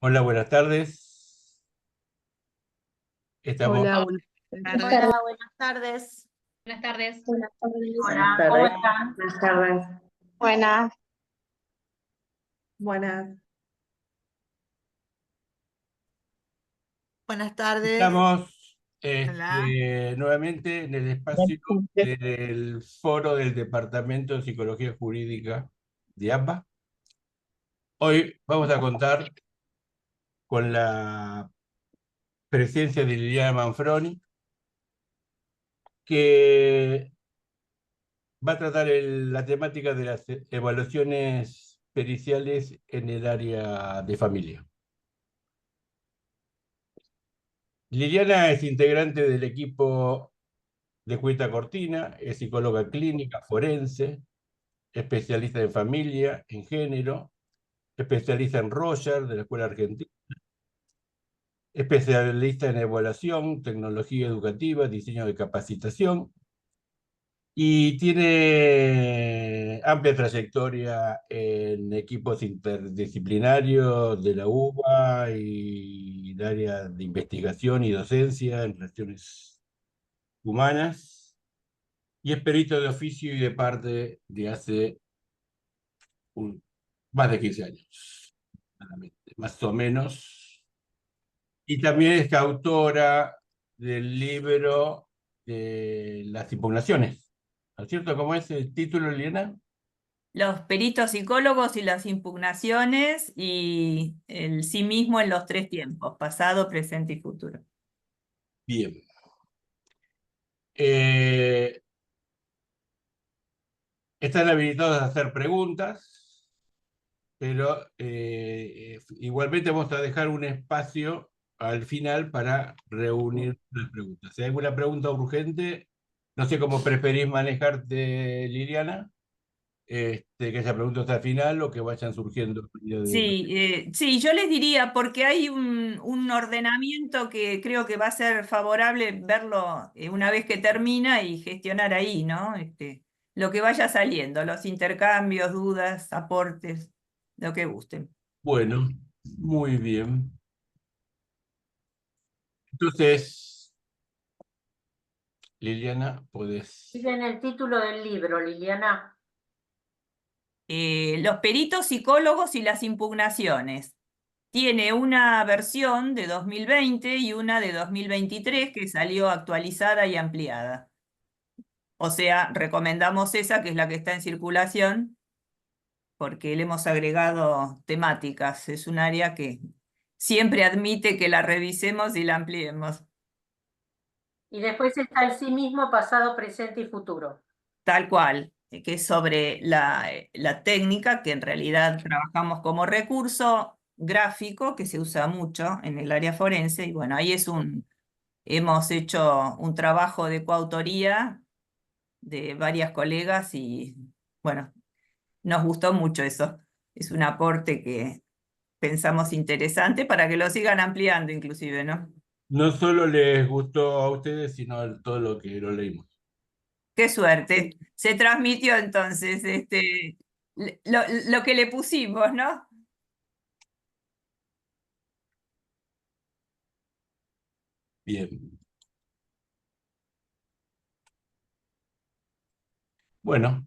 Hola, buenas tardes. Estamos, Hola, buenas Hola, tardes. buenas tardes. Buenas tardes. Buenas tardes. Hola, ¿cómo están? Buenas tardes. Buenas. Buenas. Buenas tardes. estamos Hola. nuevamente en el espacio del foro del Departamento de Psicología Jurídica de AMBA. Hoy vamos a contar con la presencia de Liliana Manfroni, que va a tratar la temática de las evaluaciones periciales en el área de familia. Liliana es integrante del equipo de Cuita Cortina, es psicóloga clínica, forense, especialista en familia, en género, especialista en Roger de la Escuela Argentina, especialista en evaluación, tecnología educativa, diseño de capacitación, y tiene amplia trayectoria en equipos interdisciplinarios de la UBA y el área de investigación y docencia en relaciones humanas, y es perito de oficio y de parte de hace más de 15 años, más o menos. Y también es coautora del libro de las impugnaciones. ¿No es cierto? ¿Cómo es el título, Liliana? Los peritos psicólogos y las impugnaciones y el sí mismo en los tres tiempos, pasado, presente y futuro. Bien. Eh, Están habilitados a hacer preguntas, pero igualmente vamos a dejar un espacio al final para reunir las preguntas. Si hay alguna pregunta urgente, no sé cómo preferís manejarte, Liliana, que esa pregunta está al final o que vayan surgiendo. Sí, yo les diría, porque hay un ordenamiento que creo que va a ser favorable verlo una vez que termina y gestionar ahí, ¿no? Lo que vaya saliendo, los intercambios, dudas, aportes, lo que gusten. Bueno, muy bien. Entonces, Liliana, puedes. Miren el título del libro, Liliana. Los peritos psicólogos y las impugnaciones. Tiene una versión de 2020 y una de 2023 que salió actualizada y ampliada. O sea, recomendamos esa, que es la que está en circulación, porque le hemos agregado temáticas. Es un área que siempre admite que la revisemos y la ampliemos. Y después está el sí mismo, pasado, presente y futuro. Tal cual, que es sobre la técnica, que en realidad trabajamos como recurso gráfico, que se usa mucho en el área forense, y bueno, ahí hemos hecho un trabajo de coautoría de varias colegas y bueno, nos gustó mucho eso. Es un aporte que pensamos interesante para que lo sigan ampliando inclusive, ¿no? No solo les gustó a ustedes, sino todo lo que lo leímos. Qué suerte. Se transmitió entonces lo que le pusimos, ¿no? Bien. Bueno,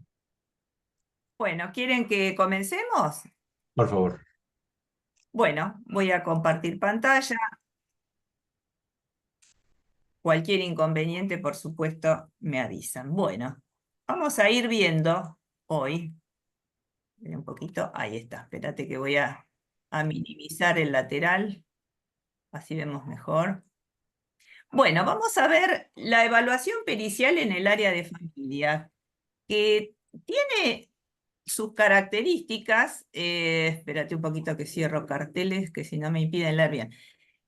Bueno, ¿quieren que comencemos? por favor. Bueno, voy a compartir pantalla. Cualquier inconveniente, por supuesto, me avisan. Bueno, vamos a ir viendo hoy. Un poquito, ahí está. Espérate que voy a minimizar el lateral, así vemos mejor. Bueno, vamos a ver la evaluación pericial en el área de familia, que tiene sus características. Espérate un poquito que cierro carteles, que si no me impiden leer bien.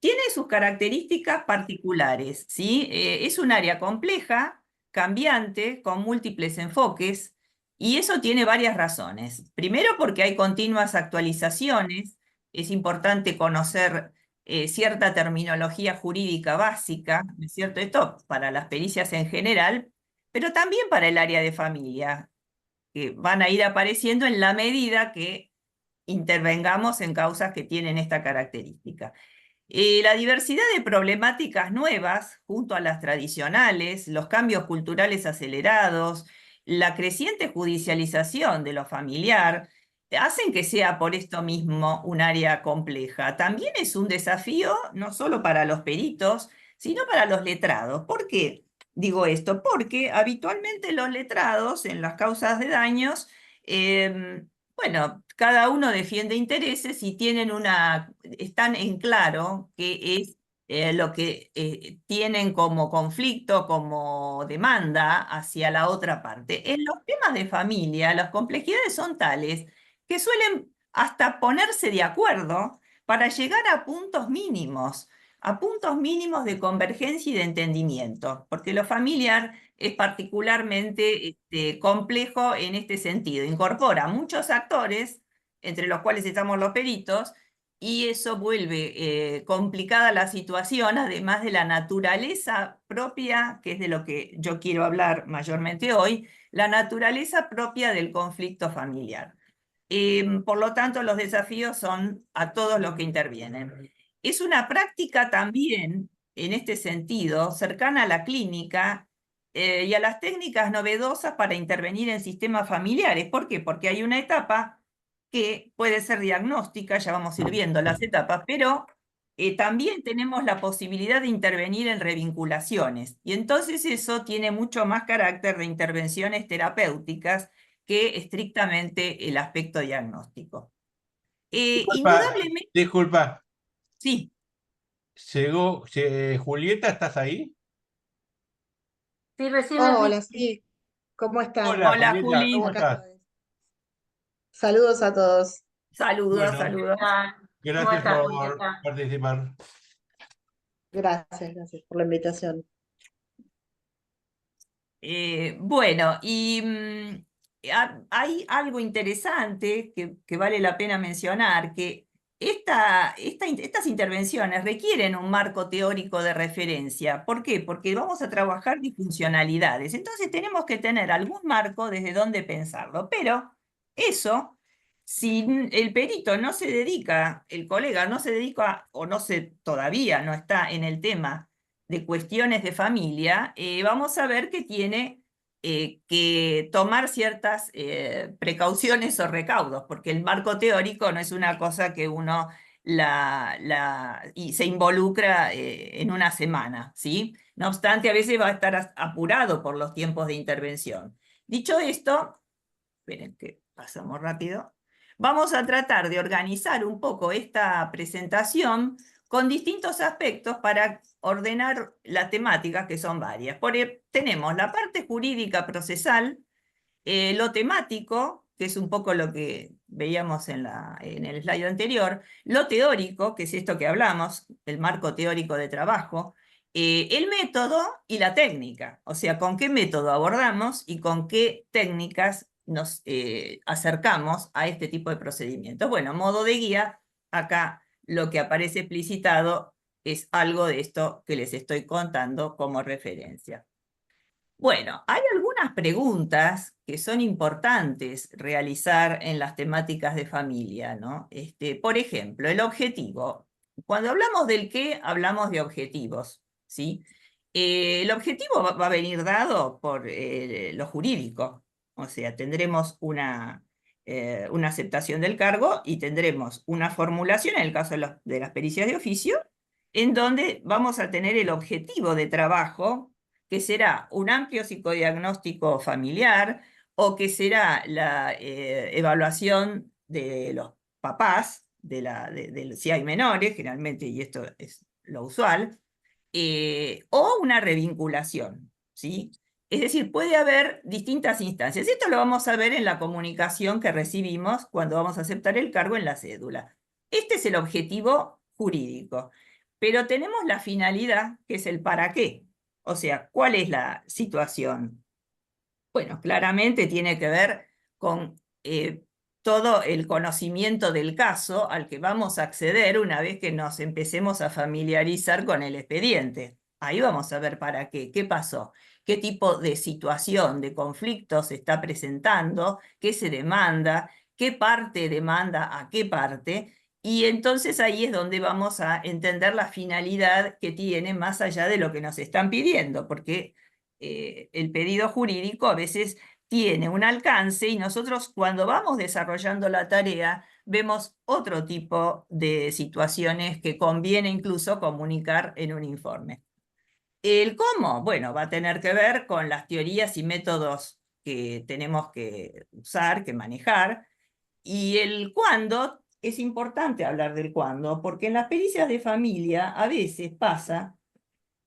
Tiene sus características particulares, ¿sí? Es un área compleja, cambiante, con múltiples enfoques, y eso tiene varias razones. Primero, porque hay continuas actualizaciones, es importante conocer cierta terminología jurídica básica, ¿no es cierto? Esto para las pericias en general, pero también para el área de familia, que van a ir apareciendo en la medida que intervengamos en causas que tienen esta característica. La diversidad de problemáticas nuevas, junto a las tradicionales, los cambios culturales acelerados, la creciente judicialización de lo familiar, hacen que sea por esto mismo un área compleja. También es un desafío no solo para los peritos, sino para los letrados. ¿Por qué digo esto? Porque habitualmente los letrados en las causas de daños, bueno, cada uno defiende intereses y están en claro qué es lo que tienen como conflicto, como demanda hacia la otra parte. En los temas de familia, las complejidades son tales que suelen hasta ponerse de acuerdo para llegar a puntos mínimos de convergencia y de entendimiento, porque lo familiar es particularmente complejo en este sentido. Incorpora muchos actores, entre los cuales estamos los peritos, y eso vuelve complicada la situación, además de la naturaleza propia, que es de lo que yo quiero hablar mayormente hoy, la naturaleza propia del conflicto familiar. Por lo tanto, los desafíos son a todos los que intervienen. Es una práctica también, en este sentido, cercana a la clínica y a las técnicas novedosas para intervenir en sistemas familiares. ¿Por qué? Porque hay una etapa que puede ser diagnóstica, ya vamos a ir viendo las etapas, pero también tenemos la posibilidad de intervenir en revinculaciones. Y entonces eso tiene mucho más carácter de intervenciones terapéuticas que estrictamente el aspecto diagnóstico. Indudablemente, Disculpa, sí. Julieta, ¿estás ahí? Sí, recién Hola, sí, ¿cómo están? Hola, Hola, Julieta, Juli. ¿cómo Acá estás? estoy. Saludos a todos. Saludos, Bueno, saludos. ¿cómo gracias estás, por Julieta? participar. Gracias por la invitación. Bueno, y hay algo interesante que vale la pena mencionar, que estas intervenciones requieren un marco teórico de referencia. ¿Por qué? Porque vamos a trabajar disfuncionalidades. Entonces tenemos que tener algún marco desde donde pensarlo. Pero eso, si el perito no se dedica, el colega no se dedica o todavía no está en el tema de cuestiones de familia, vamos a ver que tiene que tomar ciertas precauciones o recaudos, porque el marco teórico no es una cosa que uno y se involucra en una semana, ¿sí? No obstante, a veces va a estar apurado por los tiempos de intervención. Dicho esto, esperen que pasamos rápido, vamos a tratar de organizar un poco esta presentación con distintos aspectos para ordenar las temáticas, que son varias. Tenemos la parte jurídica procesal, lo temático, que es un poco lo que veíamos en el slide anterior, lo teórico, que es esto que hablamos, el marco teórico de trabajo, el método y la técnica, o sea, con qué método abordamos y con qué técnicas nos acercamos a este tipo de procedimientos. Bueno, modo de guía, acá lo que aparece explicitado es algo de esto que les estoy contando como referencia. Bueno, hay algunas preguntas que son importantes realizar en las temáticas de familia, ¿no? Por ejemplo, el objetivo. Cuando hablamos del qué, hablamos de objetivos, ¿sí? El objetivo va a venir dado por lo jurídico, o sea, tendremos una aceptación del cargo y tendremos una formulación, en el caso de las pericias de oficio, en donde vamos a tener el objetivo de trabajo, que será un amplio psicodiagnóstico familiar o que será la evaluación de los papás, si hay menores, generalmente, y esto es lo usual, o una revinculación, ¿sí? Es decir, puede haber distintas instancias. Esto lo vamos a ver en la comunicación que recibimos cuando vamos a aceptar el cargo en la cédula. Este es el objetivo jurídico, pero tenemos la finalidad, que es el para qué. O sea, ¿cuál es la situación? Bueno, claramente tiene que ver con todo el conocimiento del caso al que vamos a acceder una vez que nos empecemos a familiarizar con el expediente. Ahí vamos a ver para qué pasó, qué tipo de situación, de conflicto se está presentando, qué se demanda, qué parte demanda a qué parte, y entonces ahí es donde vamos a entender la finalidad que tiene más allá de lo que nos están pidiendo, porque el pedido jurídico a veces tiene un alcance y nosotros cuando vamos desarrollando la tarea vemos otro tipo de situaciones que conviene incluso comunicar en un informe. El cómo, bueno, va a tener que ver con las teorías y métodos que tenemos que usar, que manejar, y el cuándo, es importante hablar del cuándo, porque en las pericias de familia a veces pasa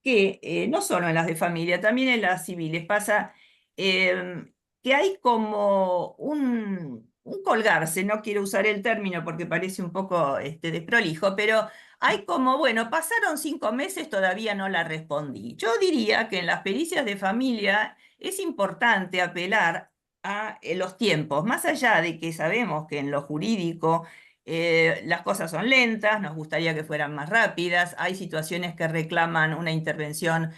que, no solo en las de familia, también en las civiles, pasa que hay como un colgarse, no quiero usar el término porque parece un poco desprolijo, pero hay como, bueno, pasaron 5 meses, todavía no la respondí. Yo diría que en las pericias de familia es importante apelar a los tiempos, más allá de que sabemos que en lo jurídico las cosas son lentas, nos gustaría que fueran más rápidas, hay situaciones que reclaman una intervención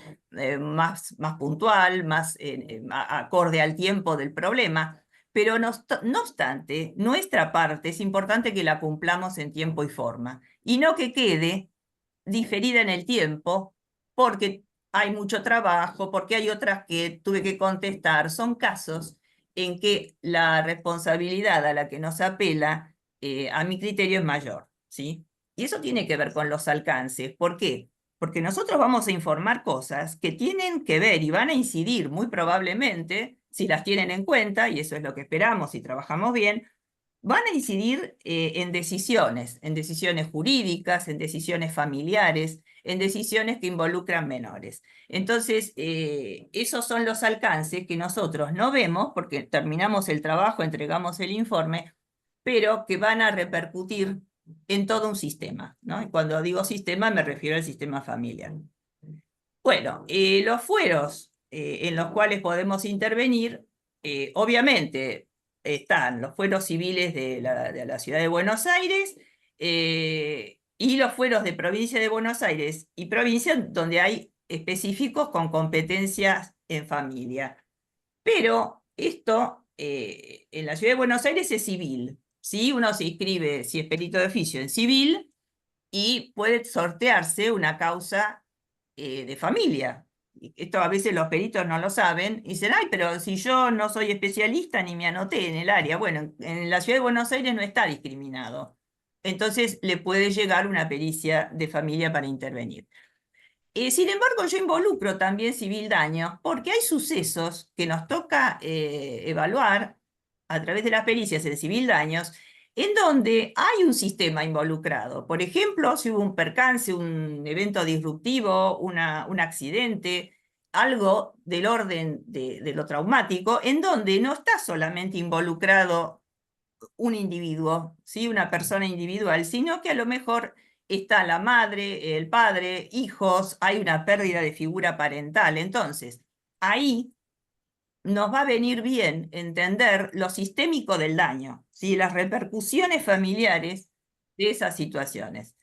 más puntual, más acorde al tiempo del problema, pero no obstante, nuestra parte es importante que la cumplamos en tiempo y forma, y no que quede diferida en el tiempo porque hay mucho trabajo, porque hay otras que tuve que contestar. Son casos en que la responsabilidad a la que nos apela a mi criterio es mayor, ¿sí? Y eso tiene que ver con los alcances. ¿Por qué? Porque nosotros vamos a informar cosas que tienen que ver y van a incidir muy probablemente, si las tienen en cuenta, y eso es lo que esperamos si trabajamos bien, van a incidir en decisiones jurídicas, en decisiones familiares, en decisiones que involucran menores. Entonces, esos son los alcances que nosotros no vemos porque terminamos el trabajo, entregamos el informe, pero que van a repercutir en todo un sistema, ¿no? Y cuando digo sistema me refiero al sistema familiar. Bueno, los fueros en los cuales podemos intervenir, obviamente están los fueros civiles de la Ciudad de Buenos Aires y los fueros de provincia de Buenos Aires y provincia donde hay específicos con competencias en familia. Pero esto en la Ciudad de Buenos Aires es civil, ¿sí? Uno se inscribe, si es perito de oficio, en civil y puede sortearse una causa de familia. Esto a veces los peritos no lo saben y dicen, ay, pero si yo no soy especialista ni me anoté en el área. Bueno, en la Ciudad de Buenos Aires no está discriminado. Entonces le puede llegar una pericia de familia para intervenir. Sin embargo, yo involucro también civil daños porque hay sucesos que nos toca evaluar a través de las pericias en civil daños en donde hay un sistema involucrado. Por ejemplo, si hubo un percance, un evento disruptivo, un accidente, algo del orden de lo traumático, en donde no está solamente involucrado un individuo, ¿sí? Una persona individual, sino que a lo mejor está la madre, el padre, hijos, hay una pérdida de figura parental. Entonces, ahí nos va a venir bien entender lo sistémico del daño, ¿sí? Las repercusiones familiares de esas situaciones.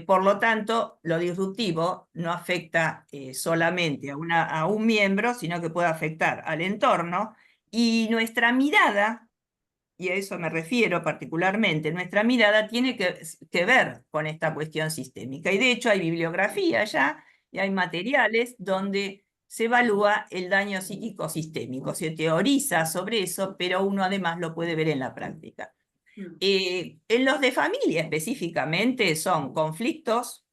Por lo tanto, lo disruptivo no afecta solamente a un miembro, sino que puede afectar al entorno, y nuestra mirada, y a eso me refiero particularmente, nuestra mirada tiene que ver con esta cuestión sistémica. Y de hecho hay bibliografía ya, y hay materiales donde se evalúa el daño psíquico sistémico, se teoriza sobre eso, pero uno además lo puede ver en la práctica. En los de familia específicamente son conflictos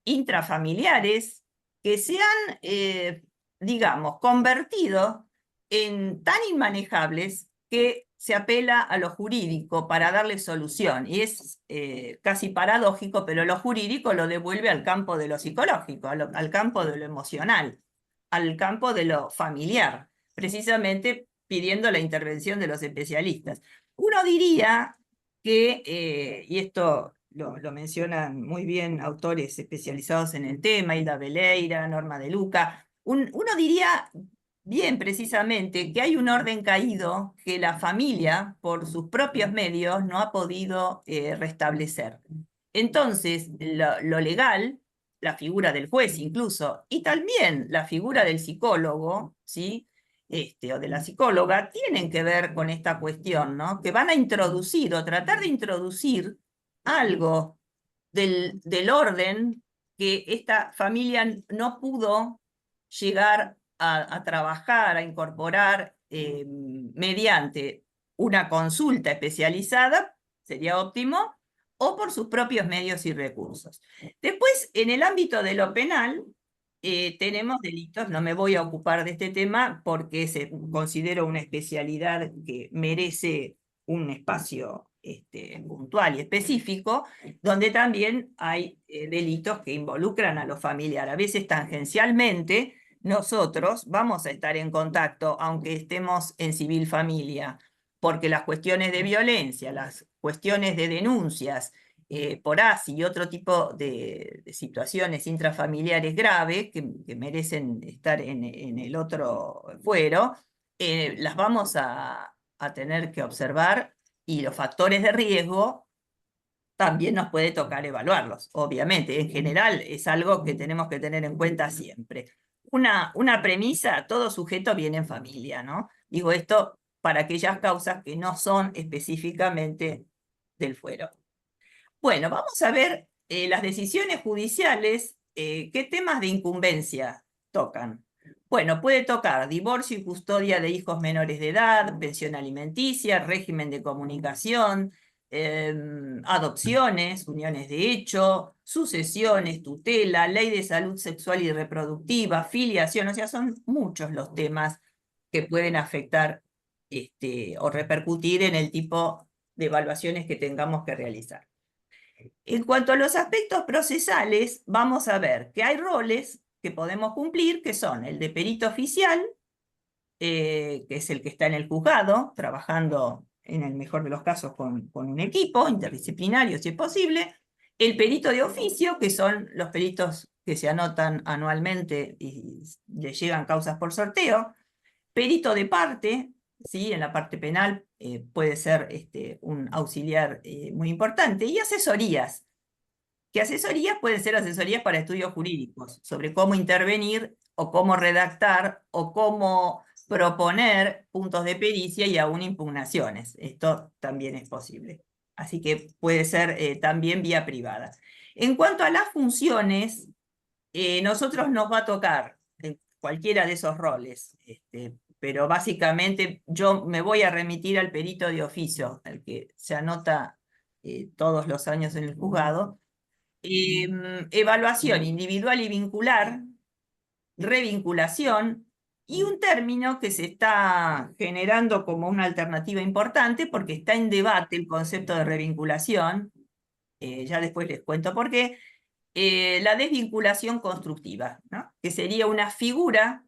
intrafamiliares que se han, digamos, convertido en tan inmanejables que se apela a lo jurídico para darle solución. Y es casi paradójico, pero lo jurídico lo devuelve al campo de lo psicológico, al campo de lo emocional, al campo de lo familiar, precisamente pidiendo la intervención de los especialistas. Uno diría que, y esto lo mencionan muy bien autores especializados en el tema, Hilda Beleira, Norma De Luca, uno diría bien precisamente que hay un orden caído que la familia, por sus propios medios, no ha podido restablecer. Entonces, lo legal, la figura del juez incluso, y también la figura del psicólogo, ¿sí? o de la psicóloga, tienen que ver con esta cuestión, ¿no? Que van a introducir o tratar de introducir algo del orden que esta familia no pudo llegar a trabajar, a incorporar mediante una consulta especializada, sería óptimo, o por sus propios medios y recursos. Después, en el ámbito de lo penal, tenemos delitos, no me voy a ocupar de este tema porque considero una especialidad que merece un espacio puntual y específico, donde también hay delitos que involucran a lo familiar. A veces tangencialmente nosotros vamos a estar en contacto, aunque estemos en civil familia, porque las cuestiones de violencia, las cuestiones de denuncias por ASI y otro tipo de situaciones intrafamiliares graves que merecen estar en el otro fuero, las vamos a tener que observar, y los factores de riesgo también nos puede tocar evaluarlos, obviamente. En general es algo que tenemos que tener en cuenta siempre. Una premisa: todo sujeto viene en familia, ¿no? Digo esto para aquellas causas que no son específicamente del fuero. Bueno, vamos a ver las decisiones judiciales, qué temas de incumbencia tocan. Bueno, puede tocar divorcio y custodia de hijos menores de edad, pensión alimenticia, régimen de comunicación, adopciones, uniones de hecho, sucesiones, tutela, ley de salud sexual y reproductiva, filiación. O sea, son muchos los temas que pueden afectar o repercutir en el tipo de evaluaciones que tengamos que realizar. En cuanto a los aspectos procesales, vamos a ver que hay roles que podemos cumplir, que son el de perito oficial, que es el que está en el juzgado, trabajando en el mejor de los casos con un equipo interdisciplinario, si es posible; el perito de oficio, que son los peritos que se anotan anualmente y les llegan causas por sorteo; perito de parte, ¿sí? En la parte penal puede ser un auxiliar muy importante; y asesorías, que asesorías pueden ser asesorías para estudios jurídicos, sobre cómo intervenir o cómo redactar o cómo proponer puntos de pericia y aún impugnaciones. Esto también es posible. Así que puede ser también vía privada. En cuanto a las funciones, nosotros nos va a tocar cualquiera de esos roles, pero básicamente yo me voy a remitir al perito de oficio, el que se anota todos los años en el juzgado. Evaluación individual y vincular, revinculación, y un término que se está generando como una alternativa importante porque está en debate el concepto de revinculación, ya después les cuento por qué, la desvinculación constructiva, ¿no? Que sería una figura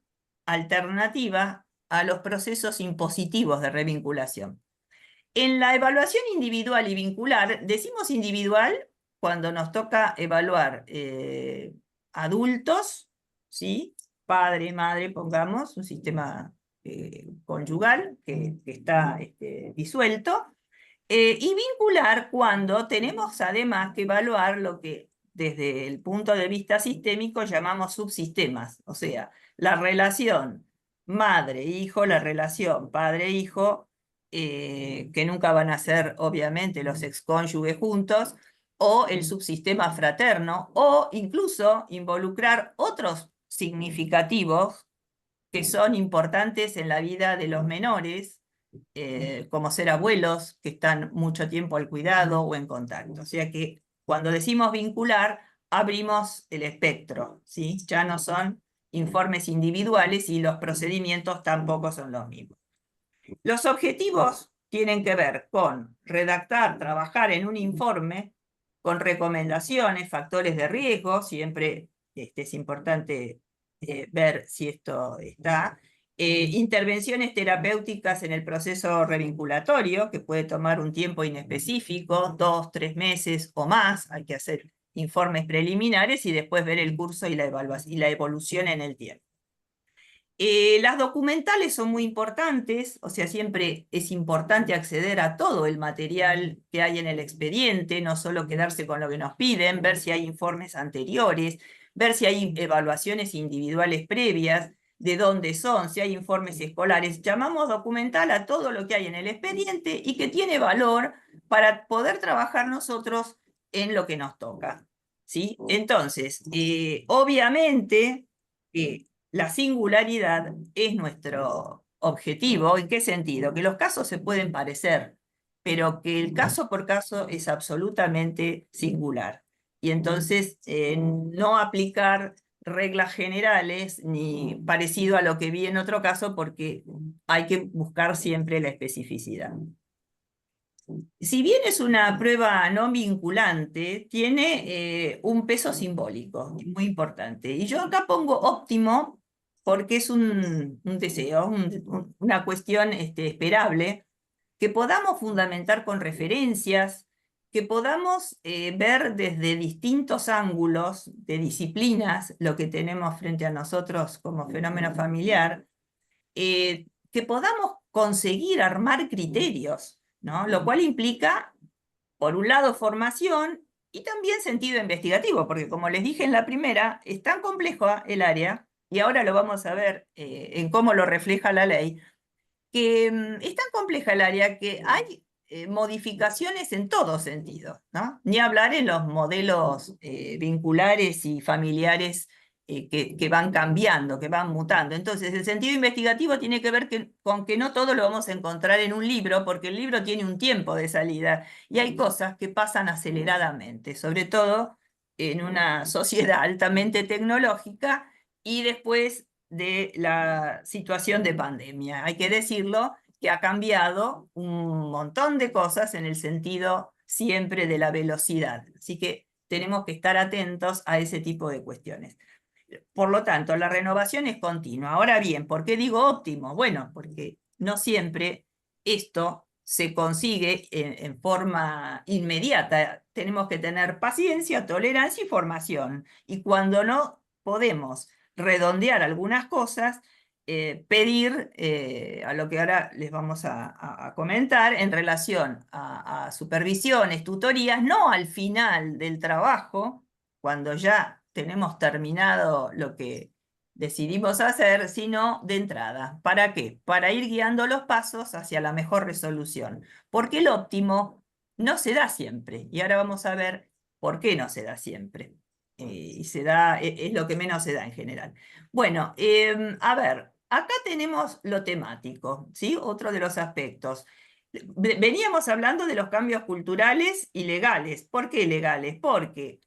alternativa a los procesos impositivos de revinculación. En la evaluación individual y vincular, decimos individual cuando nos toca evaluar adultos, ¿sí? Padre, madre, pongamos, un sistema conyugal que está disuelto, y vincular cuando tenemos además que evaluar lo que desde el punto de vista sistémico llamamos subsistemas, o sea, la relación madre-hijo, la relación padre-hijo, que nunca van a ser obviamente los excónyuges juntos, o el subsistema fraterno, o incluso involucrar otros significativos que son importantes en la vida de los menores, como ser abuelos que están mucho tiempo al cuidado o en contacto. O sea que cuando decimos vincular, abrimos el espectro, ¿sí? Ya no son informes individuales y los procedimientos tampoco son los mismos. Los objetivos tienen que ver con redactar, trabajar en un informe con recomendaciones, factores de riesgo, siempre es importante ver si esto está, intervenciones terapéuticas en el proceso revinculatorio, que puede tomar un tiempo inespecífico, 2, 3 meses o más. Hay que hacer informes preliminares y después ver el curso y la evaluación y la evolución en el tiempo. Las documentales son muy importantes, o sea, siempre es importante acceder a todo el material que hay en el expediente, no solo quedarse con lo que nos piden, ver si hay informes anteriores, ver si hay evaluaciones individuales previas, de dónde son, si hay informes escolares. Llamamos documental a todo lo que hay en el expediente y que tiene valor para poder trabajar nosotros en lo que nos toca, ¿sí? Entonces, obviamente, la singularidad es nuestro objetivo. ¿En qué sentido? Que los casos se pueden parecer, pero que el caso por caso es absolutamente singular. Y entonces, no aplicar reglas generales ni parecido a lo que vi en otro caso, porque hay que buscar siempre la especificidad. Si bien es una prueba no vinculante, tiene un peso simbólico muy importante. Y yo acá pongo óptimo porque es un deseo, una cuestión esperable, que podamos fundamentar con referencias, que podamos ver desde distintos ángulos de disciplinas lo que tenemos frente a nosotros como fenómeno familiar, que podamos conseguir armar criterios, ¿no? Lo cual implica, por un lado, formación y también sentido investigativo, porque como les dije en la primera, es tan complejo el área, y ahora lo vamos a ver en cómo lo refleja la ley, que es tan compleja el área que hay modificaciones en todo sentido, ¿no? Ni hablar en los modelos vinculares y familiares que van cambiando, que van mutando. Entonces, el sentido investigativo tiene que ver con que no todo lo vamos a encontrar en un libro, porque el libro tiene un tiempo de salida y hay cosas que pasan aceleradamente, sobre todo en una sociedad altamente tecnológica y después de la situación de pandemia. Hay que decirlo que ha cambiado un montón de cosas en el sentido siempre de la velocidad. Así que tenemos que estar atentos a ese tipo de cuestiones. Por lo tanto, la renovación es continua. Ahora bien, ¿por qué digo óptimo? Bueno, porque no siempre esto se consigue en forma inmediata. Tenemos que tener paciencia, tolerancia y formación. Y cuando no podemos redondear algunas cosas, pedir a lo que ahora les vamos a comentar en relación a supervisiones, tutorías, no al final del trabajo, cuando ya tenemos terminado lo que decidimos hacer, sino de entrada. ¿Para qué? Para ir guiando los pasos hacia la mejor resolución. Porque el óptimo no se da siempre. Y ahora vamos a ver por qué no se da siempre. Y se da, es lo que menos se da en general. Bueno, a ver, acá tenemos lo temático, ¿sí? Otro de los aspectos. Veníamos hablando de los cambios culturales y legales. ¿Por qué legales? Porque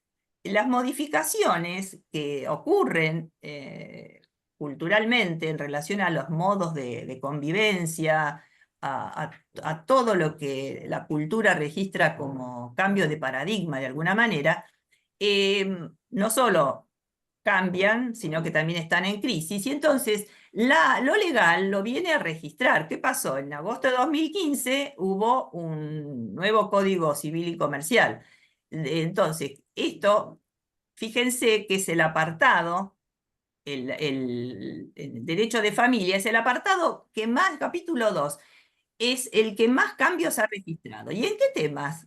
las modificaciones que ocurren culturalmente en relación a los modos de convivencia, a todo lo que la cultura registra como cambio de paradigma de alguna manera, no solo cambian, sino que también están en crisis. Y entonces lo legal lo viene a registrar. ¿Qué pasó? En agosto de 2015 hubo un nuevo Código Civil y Comercial. Entonces, esto, fíjense que es el apartado, el derecho de familia, es el apartado que más, capítulo 2, es el que más cambios ha registrado. ¿Y en qué temas?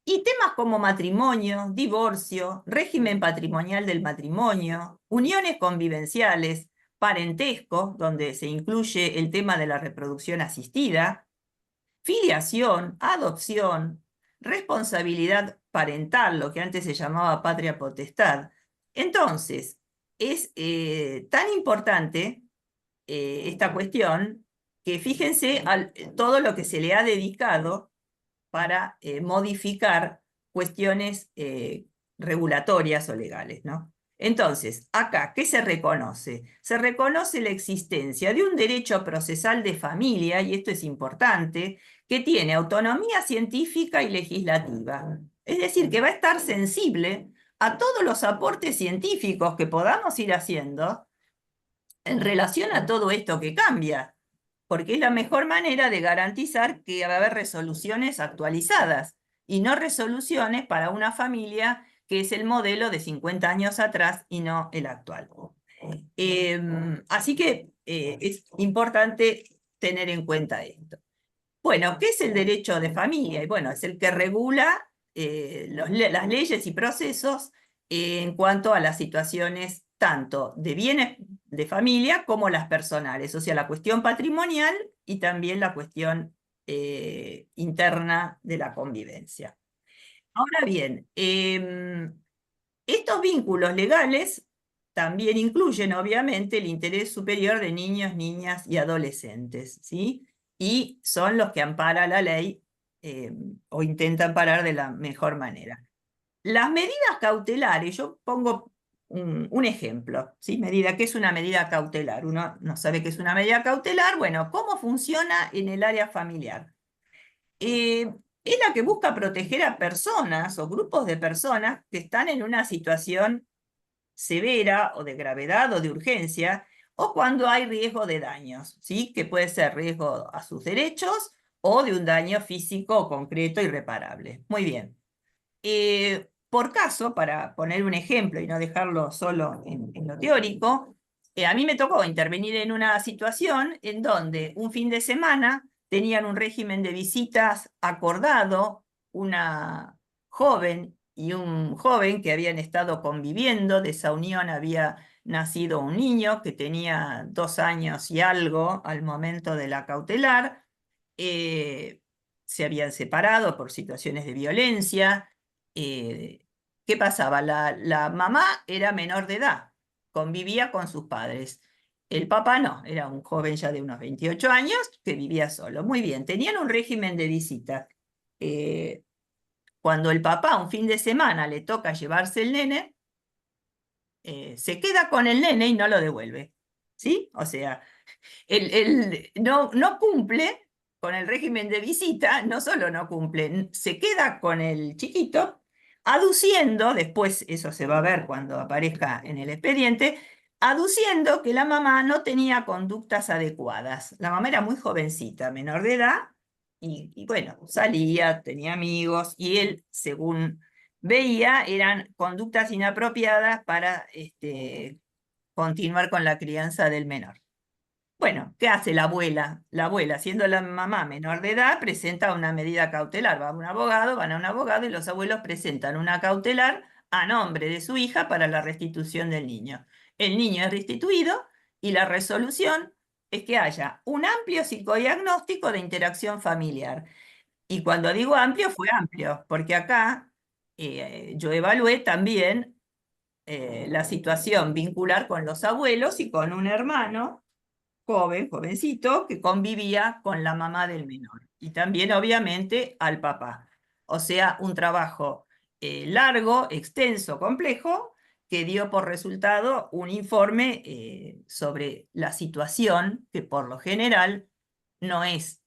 Y temas como matrimonio, divorcio, régimen patrimonial del matrimonio, uniones convivenciales, parentesco, donde se incluye el tema de la reproducción asistida, filiación, adopción, responsabilidad parental, lo que antes se llamaba patria potestad. Entonces, es tan importante esta cuestión que fíjense todo lo que se le ha dedicado para modificar cuestiones regulatorias o legales, ¿no? Entonces, acá, ¿qué se reconoce? Se reconoce la existencia de un derecho procesal de familia, y esto es importante, que tiene autonomía científica y legislativa. Es decir, que va a estar sensible a todos los aportes científicos que podamos ir haciendo en relación a todo esto que cambia, porque es la mejor manera de garantizar que va a haber resoluciones actualizadas y no resoluciones para una familia que es el modelo de 50 años atrás y no el actual. Así que es importante tener en cuenta esto. Bueno, ¿qué es el derecho de familia? Y bueno, es el que regula las leyes y procesos en cuanto a las situaciones tanto de bienes de familia como las personales, o sea, la cuestión patrimonial y también la cuestión interna de la convivencia. Ahora bien, estos vínculos legales también incluyen, obviamente, el interés superior de niños, niñas y adolescentes, ¿sí? Y son los que ampara la ley o intenta amparar de la mejor manera. Las medidas cautelares, yo pongo un ejemplo, ¿sí? ¿Qué es una medida cautelar? Uno no sabe qué es una medida cautelar. Bueno, ¿cómo funciona en el área familiar? Es la que busca proteger a personas o grupos de personas que están en una situación severa o de gravedad o de urgencia, o cuando hay riesgo de daños, ¿sí? Que puede ser riesgo a sus derechos o de un daño físico concreto irreparable. Muy bien. Por caso, para poner un ejemplo y no dejarlo solo en lo teórico, a mí me tocó intervenir en una situación en donde un fin de semana tenían un régimen de visitas acordado, una joven y un joven que habían estado conviviendo. De esa unión había nacido un niño que tenía 2 años y algo al momento de la cautelar. Se habían separado por situaciones de violencia. ¿Qué pasaba? La mamá era menor de edad, convivía con sus padres. El papá no, era un joven ya de unos 28 años que vivía solo. Muy bien, tenían un régimen de visita. Cuando el papá un fin de semana le toca llevarse el nene, se queda con el nene y no lo devuelve. ¿Sí? O sea, él no cumple con el régimen de visita, no solo no cumple, se queda con el chiquito, aduciendo, después eso se va a ver cuando aparezca en el expediente, aduciendo que la mamá no tenía conductas adecuadas. La mamá era muy jovencita, menor de edad, y bueno, salía, tenía amigos, y él, según veía, eran conductas inapropiadas para continuar con la crianza del menor. Bueno, ¿qué hace la abuela? La abuela, siendo la mamá menor de edad, presenta una medida cautelar. Va a un abogado, van a un abogado y los abuelos presentan una cautelar a nombre de su hija para la restitución del niño. El niño es restituido y la resolución es que haya un amplio psicodiagnóstico de interacción familiar. Y cuando digo amplio, fue amplio, porque acá yo evalué también la situación vincular con los abuelos y con un hermano jovencito, que convivía con la mamá del menor. Y también, obviamente, al papá. O sea, un trabajo largo, extenso, complejo, que dio por resultado un informe sobre la situación, que por lo general no es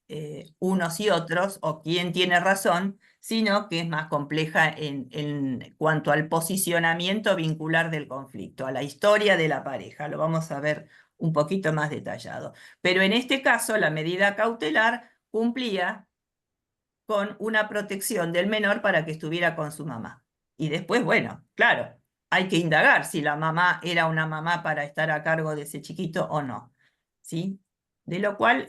unos y otros, o quién tiene razón, sino que es más compleja en cuanto al posicionamiento vincular del conflicto, a la historia de la pareja. Lo vamos a ver un poquito más detallado. Pero en este caso, la medida cautelar cumplía con una protección del menor para que estuviera con su mamá. Y después, bueno, claro, hay que indagar si la mamá era una mamá para estar a cargo de ese chiquito o no, ¿sí? De lo cual,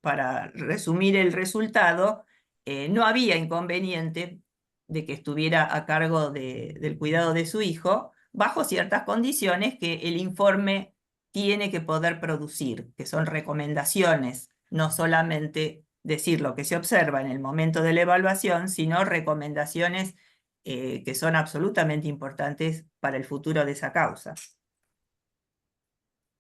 para resumir el resultado, no había inconveniente de que estuviera a cargo del cuidado de su hijo, bajo ciertas condiciones que el informe tiene que poder producir, que son recomendaciones, no solamente decir lo que se observa en el momento de la evaluación, sino recomendaciones que son absolutamente importantes para el futuro de esa causa.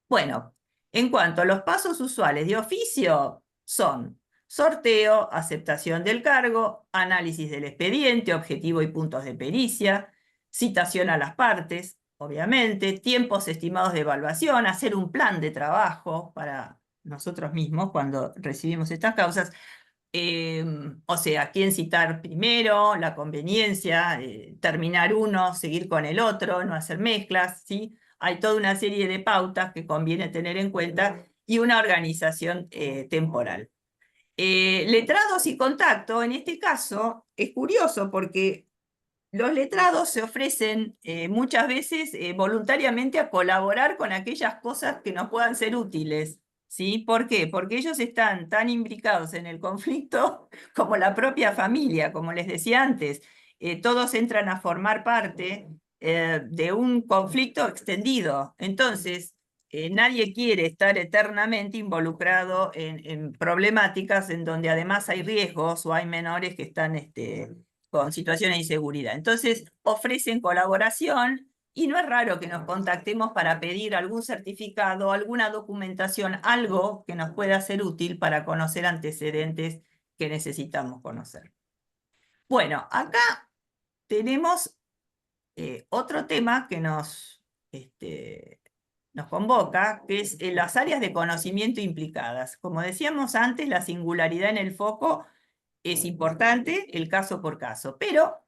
Bueno, en cuanto a los pasos usuales de oficio, son sorteo, aceptación del cargo, análisis del expediente, objetivo y puntos de pericia, citación a las partes, obviamente, tiempos estimados de evaluación, hacer un plan de trabajo para nosotros mismos cuando recibimos estas causas. O sea, quién citar primero, la conveniencia, terminar uno, seguir con el otro, no hacer mezclas, ¿sí? Hay toda una serie de pautas que conviene tener en cuenta y una organización temporal. Letrados y contacto, en este caso, es curioso porque los letrados se ofrecen muchas veces voluntariamente a colaborar con aquellas cosas que nos puedan ser útiles. ¿Sí? ¿Por qué? Porque ellos están tan imbricados en el conflicto como la propia familia, como les decía antes. Todos entran a formar parte de un conflicto extendido. Entonces, nadie quiere estar eternamente involucrado en problemáticas en donde además hay riesgos o hay menores que están con situaciones de inseguridad. Entonces, ofrecen colaboración y no es raro que nos contactemos para pedir algún certificado, alguna documentación, algo que nos pueda ser útil para conocer antecedentes que necesitamos conocer. Bueno, acá tenemos otro tema que nos convoca, que es las áreas de conocimiento implicadas. Como decíamos antes, la singularidad en el foco es importante, el caso por caso, pero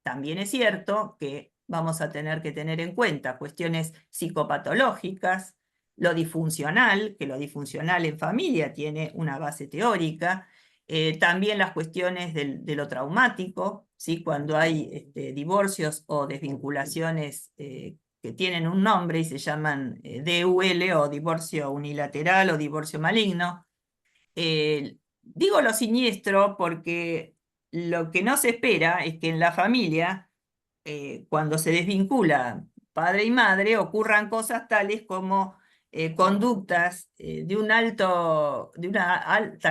también es cierto que vamos a tener que tener en cuenta cuestiones psicopatológicas, lo disfuncional, que lo disfuncional en familia tiene una base teórica, también las cuestiones de lo traumático, ¿sí? Cuando hay divorcios o desvinculaciones que tienen un nombre y se llaman DUL o divorcio unilateral o divorcio maligno. Digo lo siniestro porque lo que no se espera es que en la familia, cuando se desvincula padre y madre, ocurran cosas tales como conductas de una alta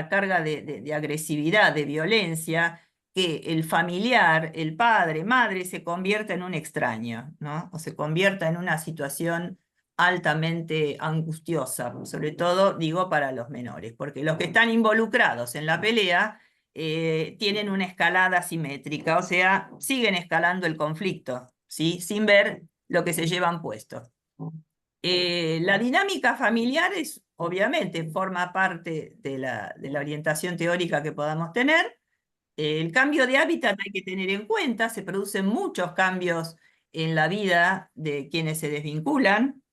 carga de agresividad, de violencia, que el familiar, el padre, madre, se convierta en un extraño, ¿no? O se convierta en una situación altamente angustiosa, sobre todo, digo, para los menores, porque los que están involucrados en la pelea tienen una escalada simétrica, o sea, siguen escalando el conflicto, ¿sí? Sin ver lo que se llevan puesto. La dinámica familiar obviamente forma parte de la orientación teórica que podamos tener. El cambio de hábitat hay que tener en cuenta, se producen muchos cambios en la vida de quienes se desvinculan,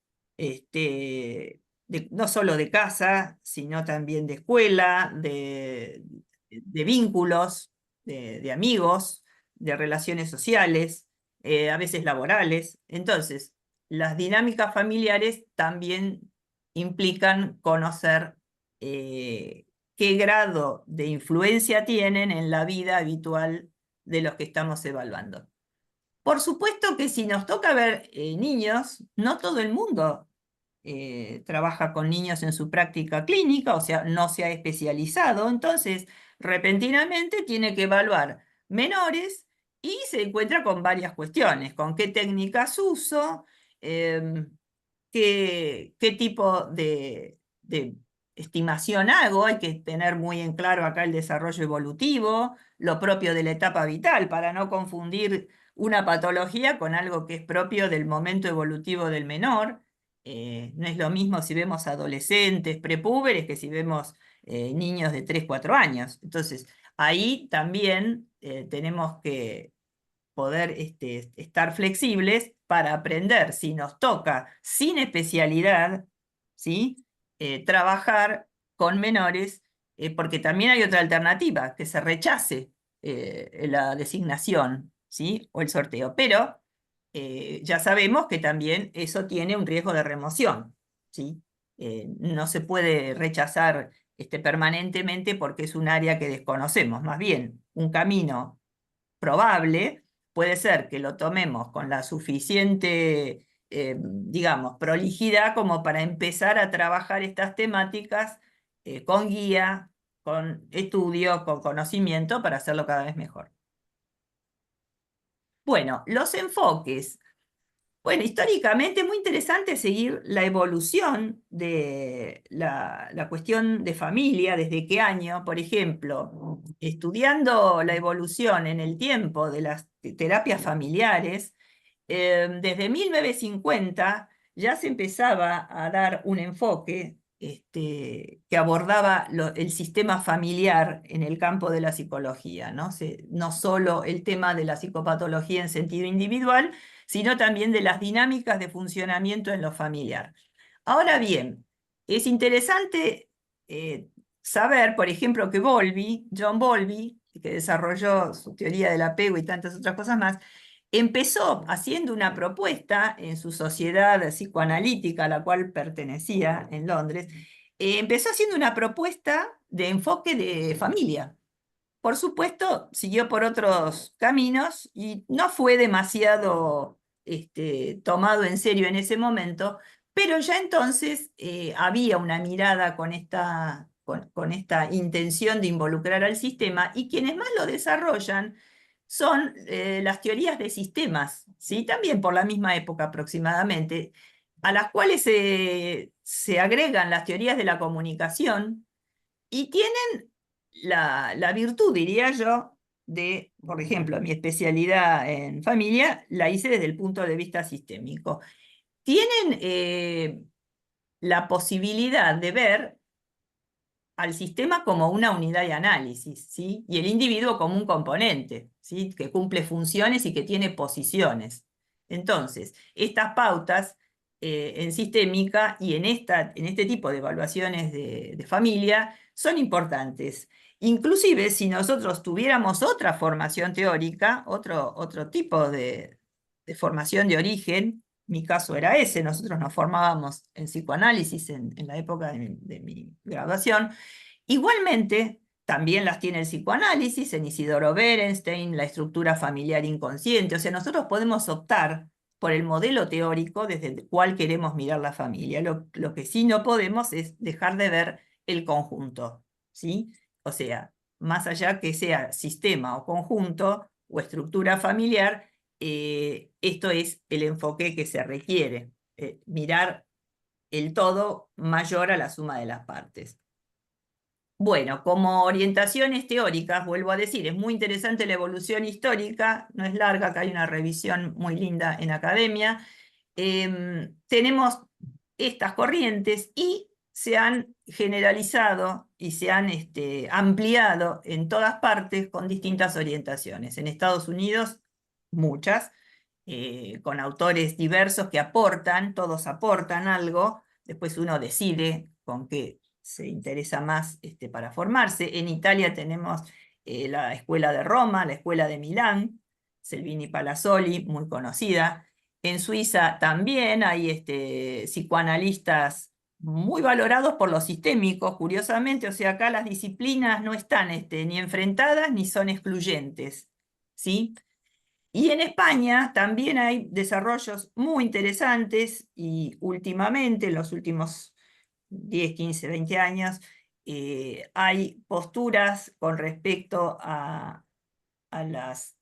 no solo de casa, sino también de escuela, de vínculos, de amigos, de relaciones sociales, a veces laborales. Entonces, las dinámicas familiares también implican conocer qué grado de influencia tienen en la vida habitual de los que estamos evaluando. Por supuesto que si nos toca ver niños, no todo el mundo trabaja con niños en su práctica clínica, o sea, no se ha especializado, entonces repentinamente tiene que evaluar menores y se encuentra con varias cuestiones, con qué técnicas uso, qué tipo de estimación hago, hay que tener muy en claro acá el desarrollo evolutivo, lo propio de la etapa vital, para no confundir una patología con algo que es propio del momento evolutivo del menor. No es lo mismo si vemos adolescentes, prepúberes, que si vemos niños de 3, 4 años. Entonces, ahí también tenemos que poder estar flexibles para aprender, si nos toca sin especialidad, ¿sí? Trabajar con menores, porque también hay otra alternativa, que se rechace la designación, ¿sí? O el sorteo, pero ya sabemos que también eso tiene un riesgo de remoción, ¿sí? No se puede rechazar permanentemente porque es un área que desconocemos, más bien un camino probable puede ser que lo tomemos con la suficiente, digamos, prolijidad como para empezar a trabajar estas temáticas con guía, con estudio, con conocimiento, para hacerlo cada vez mejor. Bueno, los enfoques. Bueno, históricamente es muy interesante seguir la evolución de la cuestión de familia, desde qué año, por ejemplo, estudiando la evolución en el tiempo de las terapias familiares, desde 1950 ya se empezaba a dar un enfoque que abordaba el sistema familiar en el campo de la psicología, ¿no? No solo el tema de la psicopatología en sentido individual, sino también de las dinámicas de funcionamiento en lo familiar. Ahora bien, es interesante saber, por ejemplo, que John Bowlby, que desarrolló su teoría del apego y tantas otras cosas más, empezó haciendo una propuesta en su sociedad psicoanalítica a la cual pertenecía en Londres, empezó haciendo una propuesta de enfoque de familia. Por supuesto, siguió por otros caminos y no fue demasiado tomado en serio en ese momento, pero ya entonces había una mirada con esta intención de involucrar al sistema, y quienes más lo desarrollan son las teorías de sistemas, ¿sí? También por la misma época aproximadamente, a las cuales se agregan las teorías de la comunicación, y tienen la virtud, diría yo, de, por ejemplo, mi especialidad en familia la hice desde el punto de vista sistémico. Tienen la posibilidad de ver al sistema como una unidad de análisis, ¿sí? Y el individuo como un componente, ¿sí? Que cumple funciones y que tiene posiciones. Entonces, estas pautas en sistémica y en este tipo de evaluaciones de familia son importantes. Inclusive, si nosotros tuviéramos otra formación teórica, otro tipo de formación de origen, mi caso era ese, nosotros nos formábamos en psicoanálisis en la época de mi graduación. Igualmente, también las tiene el psicoanálisis, en Isidoro Berenstein, la estructura familiar inconsciente. O sea, nosotros podemos optar por el modelo teórico desde el cual queremos mirar la familia. Lo que sí no podemos es dejar de ver el conjunto, ¿sí? O sea, más allá que sea sistema o conjunto o estructura familiar, esto es el enfoque que se requiere, mirar el todo mayor a la suma de las partes. Bueno, como orientaciones teóricas, vuelvo a decir, es muy interesante la evolución histórica, no es larga, acá hay una revisión muy linda en academia. Tenemos estas corrientes y se han generalizado y se han ampliado en todas partes con distintas orientaciones. En Estados Unidos, muchas, con autores diversos que aportan, todos aportan algo, después uno decide con qué se interesa más para formarse. En Italia tenemos la Escuela de Roma, la Escuela de Milán, Selvini Palazzoli, muy conocida. En Suiza también hay psicoanalistas muy valorados por los sistémicos, curiosamente. O sea, acá las disciplinas no están ni enfrentadas ni son excluyentes, ¿sí? Y en España también hay desarrollos muy interesantes, y últimamente, en los últimos 10, 15, 20 años, hay posturas con respecto a las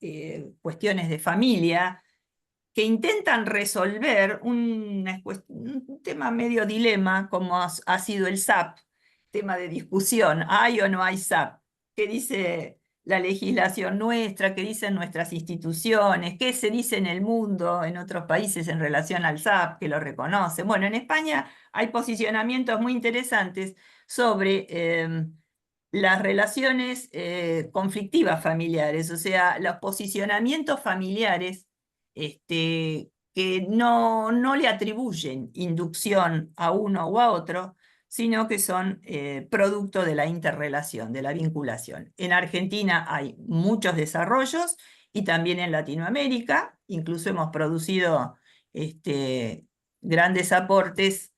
cuestiones de familia que intentan resolver un tema medio dilema, como ha sido el SAP, tema de discusión: ¿hay o no hay SAP? ¿Qué dice la legislación nuestra? ¿Qué dicen nuestras instituciones? ¿Qué se dice en el mundo, en otros países, en relación al SAP, que lo reconocen? Bueno, en España hay posicionamientos muy interesantes sobre las relaciones conflictivas familiares, o sea, los posicionamientos familiares que no le atribuyen inducción a uno o a otro, sino que son producto de la interrelación, de la vinculación. En Argentina hay muchos desarrollos, y también en Latinoamérica. Incluso hemos producido grandes aportes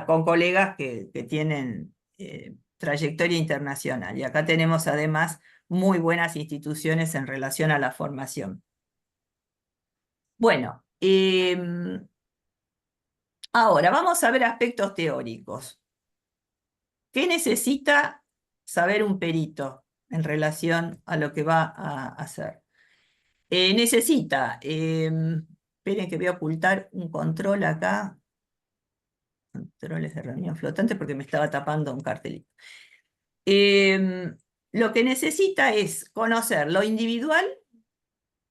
con colegas que tienen trayectoria internacional. Y acá tenemos además muy buenas instituciones en relación a la formación. Bueno, ahora vamos a ver aspectos teóricos. ¿Qué necesita saber un perito en relación a lo que va a hacer? Necesita, esperen que voy a ocultar un control acá, controles de reunión flotante, porque me estaba tapando un cartelito. Lo que necesita es conocer lo individual,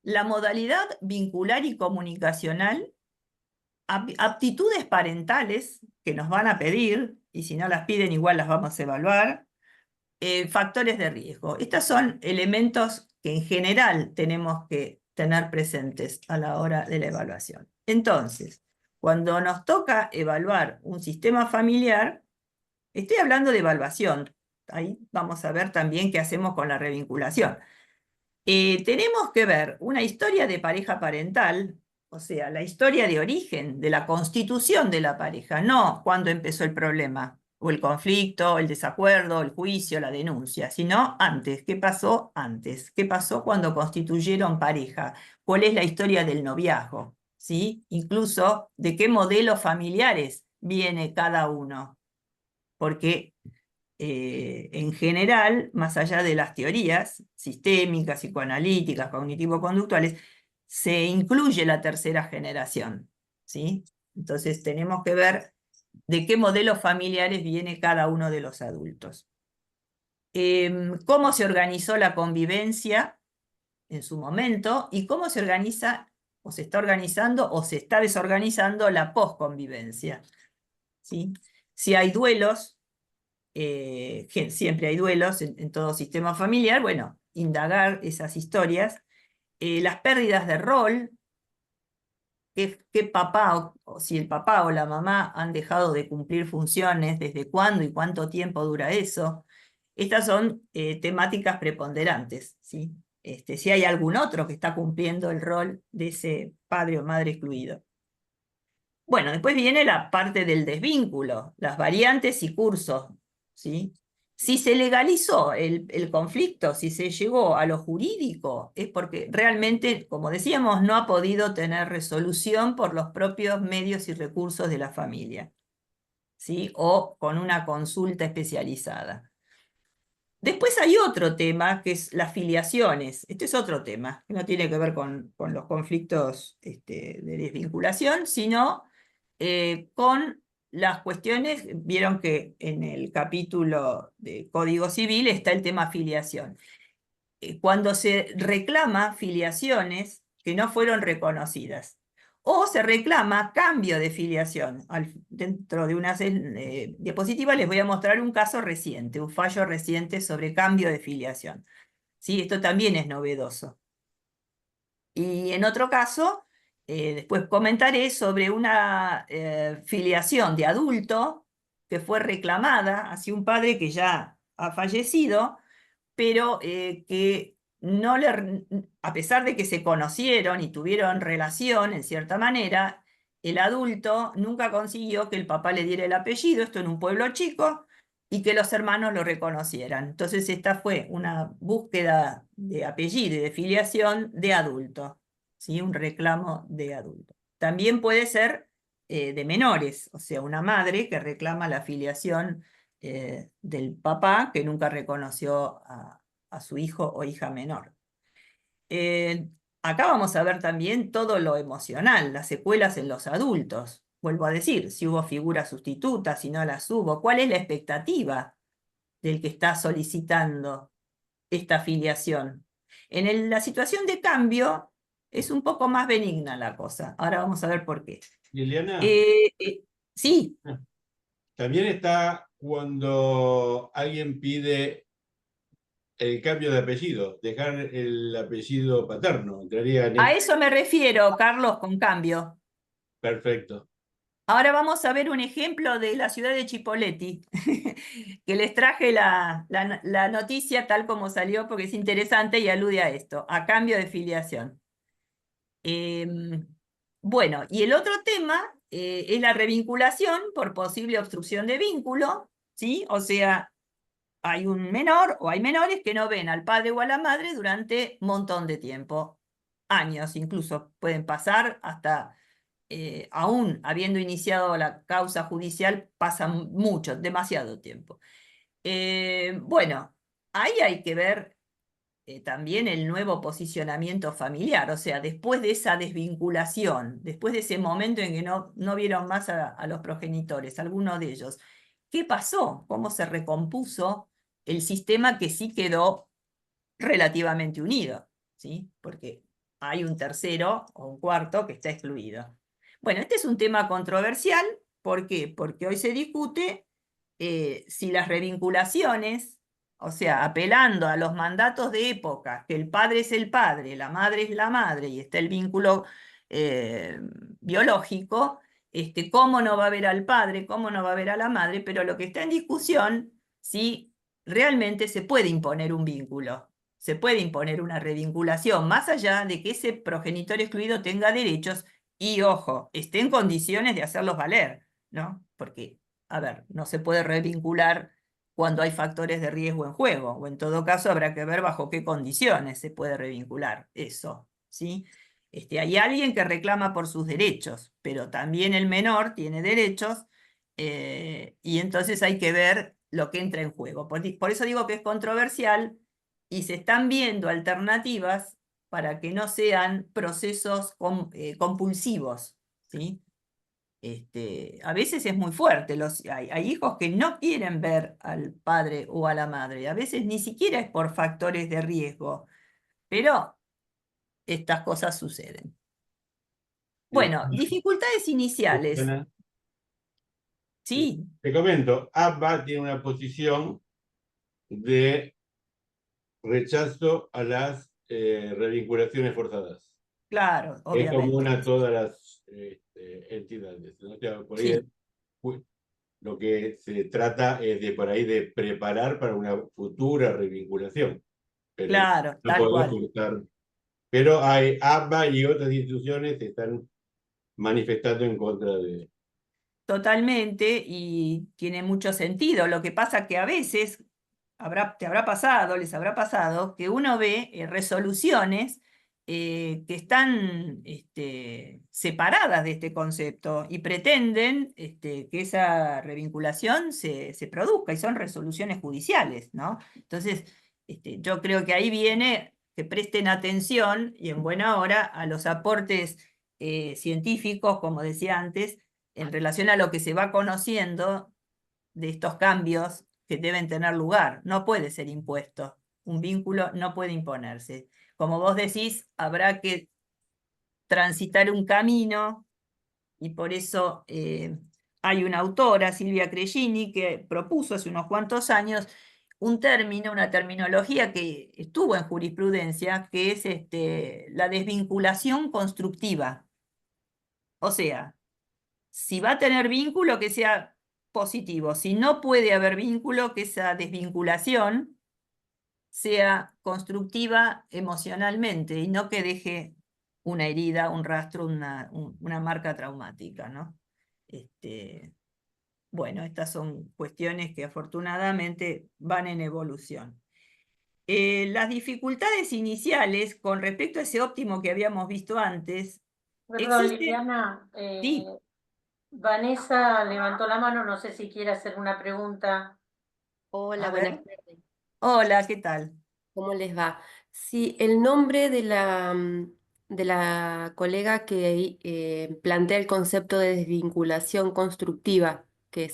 la modalidad vincular y comunicacional, aptitudes parentales que nos van a pedir, y si no las piden igual las vamos a evaluar, factores de riesgo. Estos son elementos que en general tenemos que tener presentes a la hora de la evaluación. Entonces, cuando nos toca evaluar un sistema familiar, estoy hablando de evaluación, ahí vamos a ver también qué hacemos con la revinculación. Tenemos que ver una historia de pareja parental, o sea, la historia de origen, de la constitución de la pareja, no cuando empezó el problema, o el conflicto, el desacuerdo, el juicio, la denuncia, sino antes. ¿Qué pasó antes? ¿Qué pasó cuando constituyeron pareja? ¿Cuál es la historia del noviazgo? ¿sí? Incluso de qué modelos familiares viene cada uno. Porque en general, más allá de las teorías sistémicas, psicoanalíticas, cognitivo-conductuales, se incluye la tercera generación, ¿sí? Entonces tenemos que ver de qué modelos familiares viene cada uno de los adultos. Cómo se organizó la convivencia en su momento y cómo se organiza, o se está organizando, o se está desorganizando la posconvivencia, ¿sí? Si hay duelos, siempre hay duelos en todo sistema familiar, bueno, indagar esas historias, las pérdidas de rol, qué papá, o si el papá o la mamá han dejado de cumplir funciones, desde cuándo y cuánto tiempo dura eso. Estas son temáticas preponderantes, ¿sí? Si hay algún otro que está cumpliendo el rol de ese padre o madre excluido. Bueno, después viene la parte del desvínculo, las variantes y cursos, ¿sí? Si se legalizó el conflicto, si se llegó a lo jurídico, es porque realmente, como decíamos, no ha podido tener resolución por los propios medios y recursos de la familia, ¿sí? O con una consulta especializada. Después hay otro tema, que es las filiaciones. Este es otro tema, que no tiene que ver con los conflictos de desvinculación, sino con las cuestiones. Vieron que en el capítulo de Código Civil está el tema filiación. Cuando se reclama filiaciones que no fueron reconocidas, o se reclama cambio de filiación. Dentro de unas diapositivas les voy a mostrar un caso reciente, un fallo reciente sobre cambio de filiación. ¿Sí? Esto también es novedoso. Y en otro caso, después comentaré sobre una filiación de adulto que fue reclamada hacia un padre que ya ha fallecido, pero que no le, a pesar de que se conocieron y tuvieron relación en cierta manera, el adulto nunca consiguió que el papá le diera el apellido, esto en un pueblo chico, y que los hermanos lo reconocieran. Entonces esta fue una búsqueda de apellido y de filiación de adulto, ¿sí? Un reclamo de adulto. También puede ser de menores, o sea, una madre que reclama la filiación del papá que nunca reconoció a su hijo o hija menor. Acá vamos a ver también todo lo emocional, las secuelas en los adultos. Vuelvo a decir, si hubo figuras sustitutas, si no las hubo, ¿cuál es la expectativa del que está solicitando esta filiación? En la situación de cambio es un poco más benigna la cosa. Ahora vamos a ver por qué. Liliana, Sí. también está cuando alguien pide el cambio de apellido, dejar el apellido paterno. Entraría en A eso me refiero, Carlos, con cambio. Perfecto. Ahora vamos a ver un ejemplo de la ciudad de Chipoleti, que les traje la noticia tal como salió porque es interesante y alude a esto, a cambio de filiación. Bueno, y el otro tema es la revinculación por posible obstrucción de vínculo, ¿sí? O sea, hay un menor o hay menores que no ven al padre o a la madre durante un montón de tiempo, años incluso, pueden pasar hasta, aún habiendo iniciado la causa judicial, pasa mucho, demasiado tiempo. Bueno, ahí hay que ver también el nuevo posicionamiento familiar, o sea, después de esa desvinculación, después de ese momento en que no vieron más a los progenitores, algunos de ellos, ¿qué pasó? ¿Cómo se recompuso el sistema que sí quedó relativamente unido? ¿Sí? Porque hay un tercero o un cuarto que está excluido. Bueno, este es un tema controversial. ¿Por qué? Porque hoy se discute si las revinculaciones, o sea, apelando a los mandatos de época, que el padre es el padre, la madre es la madre y está el vínculo biológico, cómo no va a ver al padre, cómo no va a ver a la madre, pero lo que está en discusión, si realmente se puede imponer un vínculo, se puede imponer una revinculación, más allá de que ese progenitor excluido tenga derechos y, ojo, esté en condiciones de hacerlos valer, ¿no? Porque, a ver, no se puede revincular cuando hay factores de riesgo en juego, o en todo caso habrá que ver bajo qué condiciones se puede revincular eso, ¿sí? Hay alguien que reclama por sus derechos, pero también el menor tiene derechos, y entonces hay que ver lo que entra en juego. Por eso digo que es controversial y se están viendo alternativas para que no sean procesos compulsivos, ¿sí? A veces es muy fuerte, hay hijos que no quieren ver al padre o a la madre, a veces ni siquiera es por factores de riesgo, pero estas cosas suceden. Bueno, dificultades iniciales. Susana, Sí, te comento, ABBA tiene una posición de rechazo a las revinculaciones forzadas. claro, Es obviamente. común a todas las entidades, ¿no? O sea, por ahí Sí, lo que se trata es de por ahí de preparar para una futura revinculación, pero claro, no tal podemos cual. forzar. Pero hay ABBA y otras instituciones que están manifestando en contra de... Totalmente, y tiene mucho sentido. Lo que pasa que a veces te habrá pasado, les habrá pasado, que uno ve resoluciones que están separadas de este concepto y pretenden que esa revinculación se produzca, y son resoluciones judiciales, ¿no? Entonces, yo creo que ahí viene que presten atención y en buena hora a los aportes científicos, como decía antes, en relación a lo que se va conociendo de estos cambios que deben tener lugar. No puede ser impuesto. Un vínculo no puede imponerse. Como vos decís, habrá que transitar un camino, y por eso hay una autora, Silvia Cregini, que propuso hace unos cuantos años un término, una terminología que estuvo en jurisprudencia, que es la desvinculación constructiva. O sea, si va a tener vínculo, que sea positivo. Si no puede haber vínculo, que esa desvinculación sea constructiva emocionalmente y no que deje una herida, un rastro, una marca traumática, ¿no? Bueno, estas son cuestiones que afortunadamente van en evolución. Las dificultades iniciales con respecto a ese óptimo que habíamos visto antes, Perdón, existen. Liliana, Sí, Vanessa levantó la mano, no sé si quiere hacer una pregunta. Hola, a buenas ver. tardes. Hola, ¿qué tal? ¿Cómo les va? Sí, el nombre de la colega que plantea el concepto de desvinculación constructiva, que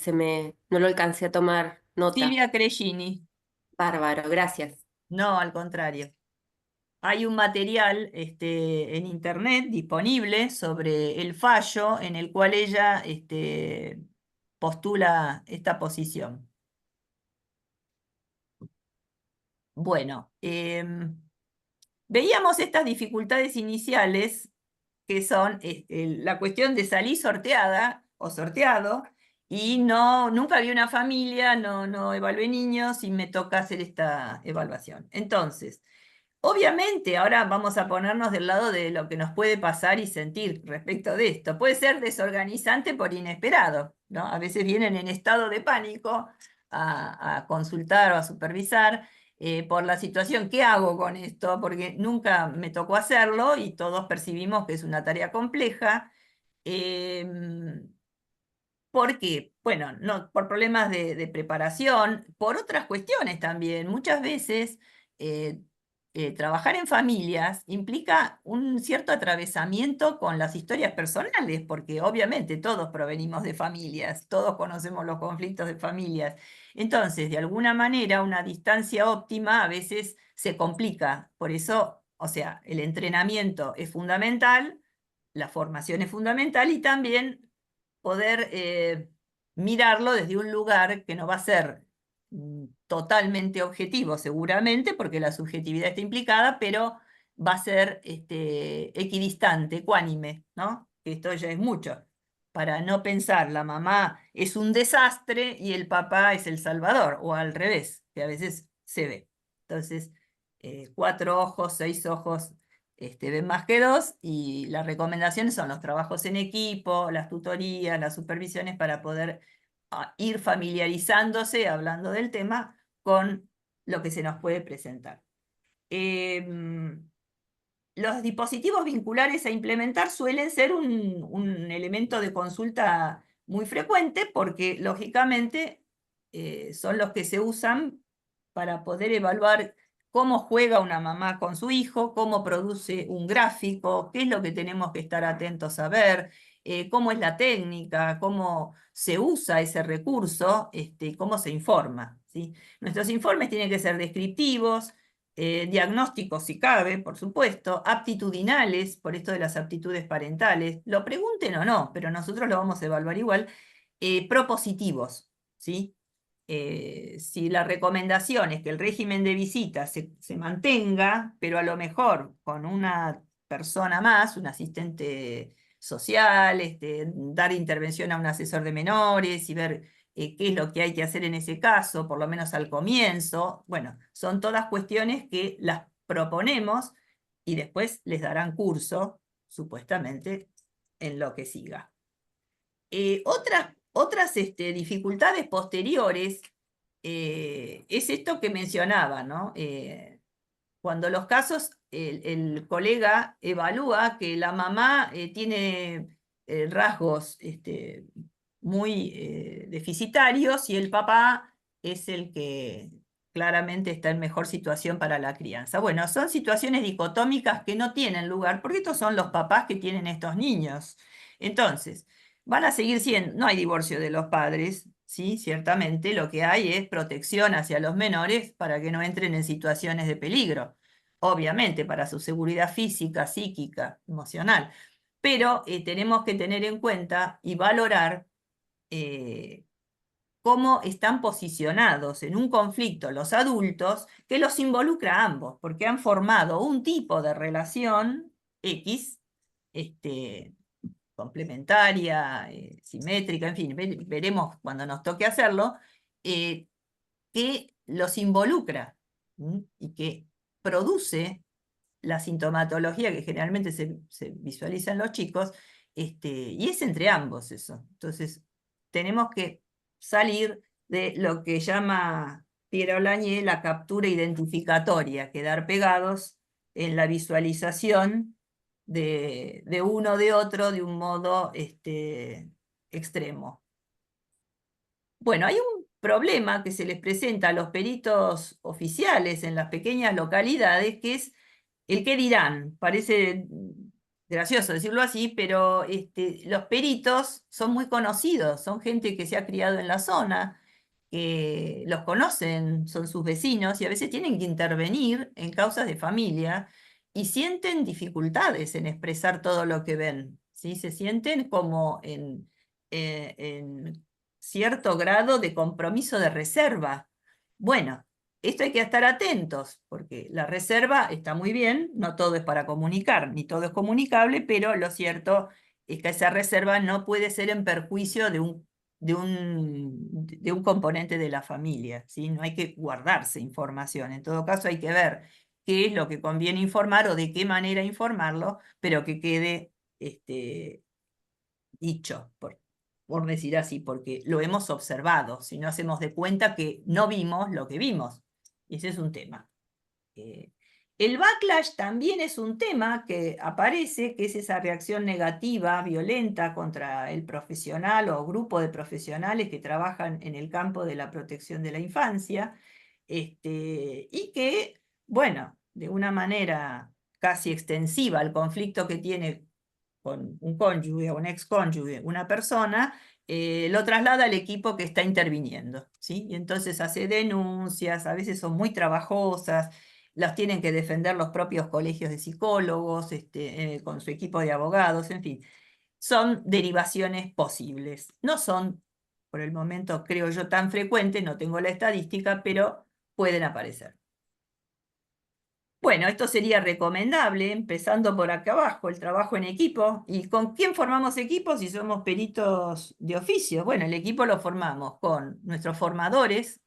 no lo alcancé a tomar nota. Silvia Crescini. Bárbaro, gracias. No, al contrario. Hay un material en internet disponible sobre el fallo en el cual ella postula esta posición. Bueno, veíamos estas dificultades iniciales, que son la cuestión de salir sorteada o sorteado, y nunca vi una familia, no evalué niños y me toca hacer esta evaluación. Entonces, obviamente, ahora vamos a ponernos del lado de lo que nos puede pasar y sentir respecto de esto. Puede ser desorganizante por inesperado, ¿no? A veces vienen en estado de pánico a consultar o a supervisar por la situación. ¿Qué hago con esto? Porque nunca me tocó hacerlo y todos percibimos que es una tarea compleja. ¿Por qué? Bueno, no, por problemas de preparación, por otras cuestiones también. Muchas veces eh, trabajar en familias implica un cierto atravesamiento con las historias personales, porque obviamente todos provenimos de familias, todos conocemos los conflictos de familias. Entonces, de alguna manera, una distancia óptima a veces se complica. Por eso, o sea, el entrenamiento es fundamental, la formación es fundamental, y también poder mirarlo desde un lugar que no va a ser totalmente objetivo, seguramente, porque la subjetividad está implicada, pero va a ser equidistante, ecuánime, ¿no? Esto ya es mucho. Para no pensar, la mamá es un desastre y el papá es el salvador, o al revés, que a veces se ve. Entonces, 4 ojos, 6 ojos ven más que dos, y las recomendaciones son los trabajos en equipo, las tutorías, las supervisiones, para poder ir familiarizándose, hablando del tema, con lo que se nos puede presentar. los dispositivos vinculares a implementar suelen ser un elemento de consulta muy frecuente porque, lógicamente, son los que se usan para poder evaluar cómo juega una mamá con su hijo, cómo produce un gráfico, qué es lo que tenemos que estar atentos a ver, cómo es la técnica, cómo se usa ese recurso, cómo se informa, ¿sí? Nuestros informes tienen que ser descriptivos, diagnósticos si cabe, por supuesto, aptitudinales, por esto de las aptitudes parentales, lo pregunten o no, pero nosotros lo vamos a evaluar igual, propositivos, ¿sí? Si la recomendación es que el régimen de visitas se mantenga, pero a lo mejor con una persona más, un asistente social, dar intervención a un asesor de menores y ver qué es lo que hay que hacer en ese caso, por lo menos al comienzo. Bueno, son todas cuestiones que las proponemos y después les darán curso, supuestamente, en lo que siga. Otras dificultades posteriores es esto que mencionaba, ¿no? Cuando los casos, el colega evalúa que la mamá tiene rasgos muy deficitarios y el papá es el que claramente está en mejor situación para la crianza. Bueno, son situaciones dicotómicas que no tienen lugar, porque estos son los papás que tienen estos niños. Entonces, van a seguir siendo, no hay divorcio de los padres, sí, ciertamente lo que hay es protección hacia los menores para que no entren en situaciones de peligro, obviamente para su seguridad física, psíquica, emocional, pero tenemos que tener en cuenta y valorar cómo están posicionados en un conflicto los adultos que los involucra a ambos, porque han formado un tipo de relación X, complementaria, simétrica, en fin, veremos cuando nos toque hacerlo, que los involucra y que produce la sintomatología que generalmente se visualiza en los chicos, y es entre ambos eso. Entonces, tenemos que salir de lo que llama Pierre Olagnier la captura identificatoria, quedar pegados en la visualización de uno de otro de un modo extremo. Bueno, hay un problema que se les presenta a los peritos oficiales en las pequeñas localidades, que es el qué dirán. Parece gracioso decirlo así, pero los peritos son muy conocidos, son gente que se ha criado en la zona, que los conocen, son sus vecinos y a veces tienen que intervenir en causas de familia y sienten dificultades en expresar todo lo que ven, ¿sí? Se sienten como en cierto grado de compromiso de reserva. Bueno, esto hay que estar atentos, porque la reserva está muy bien, no todo es para comunicar, ni todo es comunicable, pero lo cierto es que esa reserva no puede ser en perjuicio de un componente de la familia, ¿sí? No hay que guardarse información, en todo caso hay que ver qué es lo que conviene informar o de qué manera informarlo, pero que quede dicho, por decir así, porque lo hemos observado, si no hacemos de cuenta que no vimos lo que vimos. Y ese es un tema. El backlash también es un tema que aparece, que es esa reacción negativa, violenta contra el profesional o grupo de profesionales que trabajan en el campo de la protección de la infancia, y que, bueno, de una manera casi extensiva al conflicto que tiene con un cónyuge o un excónyuge, una persona, lo traslada al equipo que está interviniendo, ¿sí? Y entonces hace denuncias, a veces son muy trabajosas, las tienen que defender los propios colegios de psicólogos, con su equipo de abogados, en fin. Son derivaciones posibles. No son, por el momento, creo yo, tan frecuentes, no tengo la estadística, pero pueden aparecer. Bueno, esto sería recomendable, empezando por acá abajo, el trabajo en equipo. ¿Y con quién formamos equipos si somos peritos de oficio? Bueno, el equipo lo formamos con nuestros formadores,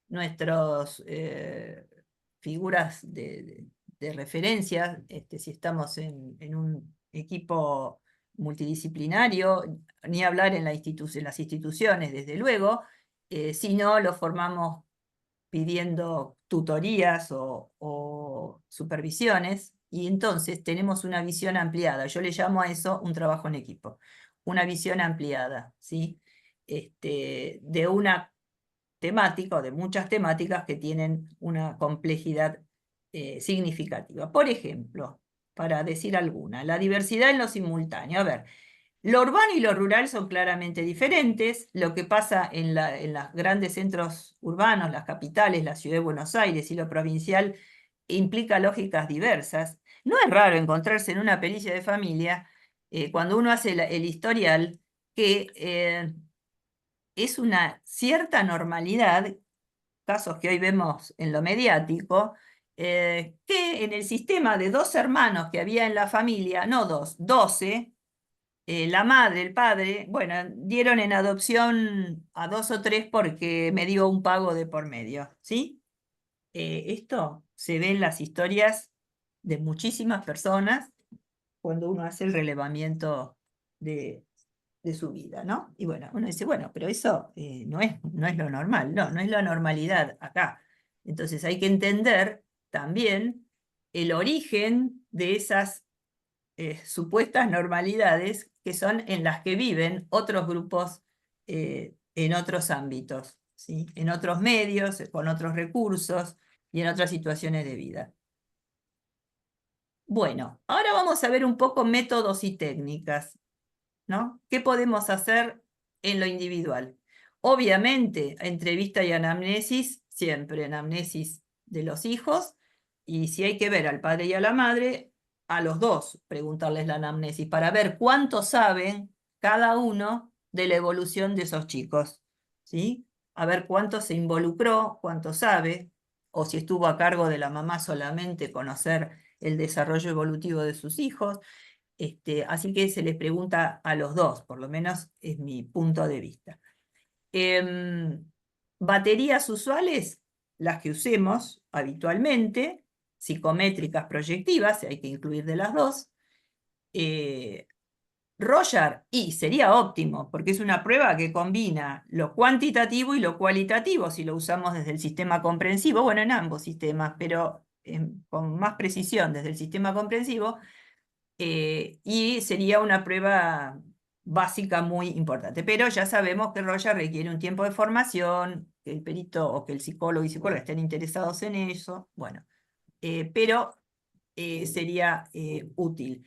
nuestras figuras de referencia, si estamos en un equipo multidisciplinario, ni hablar en las instituciones, desde luego, sino lo formamos pidiendo tutorías o supervisiones, Y entonces tenemos una visión ampliada. Yo le llamo a eso un trabajo en equipo. Una visión ampliada, ¿sí? De una temática o de muchas temáticas que tienen una complejidad significativa. Por ejemplo, para decir alguna, la diversidad en lo simultáneo. A ver, lo urbano y lo rural son claramente diferentes. Lo que pasa en los grandes centros urbanos, las capitales, la ciudad de Buenos Aires y lo provincial, implica lógicas diversas. No es raro encontrarse en una pericia de familia, cuando uno hace el historial, que es una cierta normalidad, casos que hoy vemos en lo mediático, que en el sistema de 2 hermanos que había en la familia, no 2, 12, la madre, el padre, bueno, dieron en adopción a 2 o 3 porque me dio un pago de por medio, ¿sí? Esto se ve en las historias de muchísimas personas cuando uno hace el relevamiento de su vida, ¿no? Y bueno, uno dice, bueno, pero eso no es lo normal, no es la normalidad acá. Entonces hay que entender también el origen de esas supuestas normalidades que son en las que viven otros grupos en otros ámbitos, ¿sí? En otros medios, con otros recursos y en otras situaciones de vida. Bueno, ahora vamos a ver un poco métodos y técnicas, ¿no? ¿Qué podemos hacer en lo individual? Obviamente, entrevista y anamnesis, siempre anamnesis de los hijos, y si hay que ver al padre y a la madre, a los dos preguntarles la anamnesis para ver cuánto saben cada uno de la evolución de esos chicos, ¿sí? A ver cuánto se involucró, cuánto sabe, o si estuvo a cargo de la mamá solamente conocer el desarrollo evolutivo de sus hijos. Así que se les pregunta a los dos, por lo menos es mi punto de vista. Baterías usuales, las que usemos habitualmente, psicométricas proyectivas, hay que incluir de las dos. Roger, y sería óptimo, porque es una prueba que combina lo cuantitativo y lo cualitativo, si lo usamos desde el sistema comprensivo, bueno, en ambos sistemas, pero con más precisión desde el sistema comprensivo. Y sería una prueba básica muy importante. Pero ya sabemos que Roger requiere un tiempo de formación, que el perito o que el psicólogo y psicóloga estén interesados en eso, bueno, pero sería útil.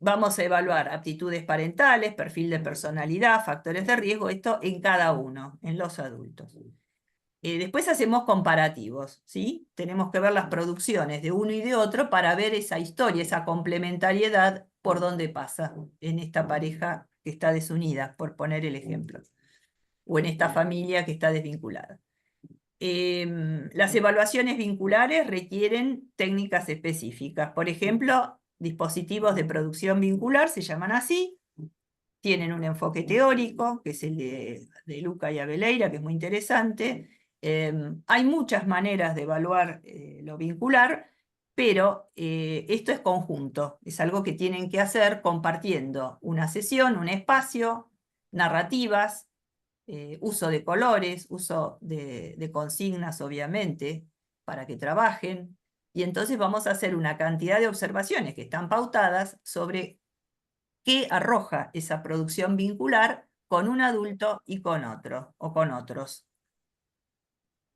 Vamos a evaluar aptitudes parentales, perfil de personalidad, factores de riesgo, esto en cada uno, en los adultos. Después hacemos comparativos, ¿sí? Tenemos que ver las producciones de uno y de otro para ver esa historia, esa complementariedad por dónde pasa en esta pareja que está desunida, por poner el ejemplo, o en esta familia que está desvinculada. Las evaluaciones vinculares requieren técnicas específicas. Por ejemplo, dispositivos de producción vincular se llaman así, tienen un enfoque teórico, que es el de Luca y Abeleira, que es muy interesante. Hay muchas maneras de evaluar lo vincular, pero esto es conjunto, es algo que tienen que hacer compartiendo una sesión, un espacio, narrativas, uso de colores, uso de consignas, obviamente, para que trabajen. Y entonces vamos a hacer una cantidad de observaciones que están pautadas sobre qué arroja esa producción vincular con un adulto y con otro, o con otros.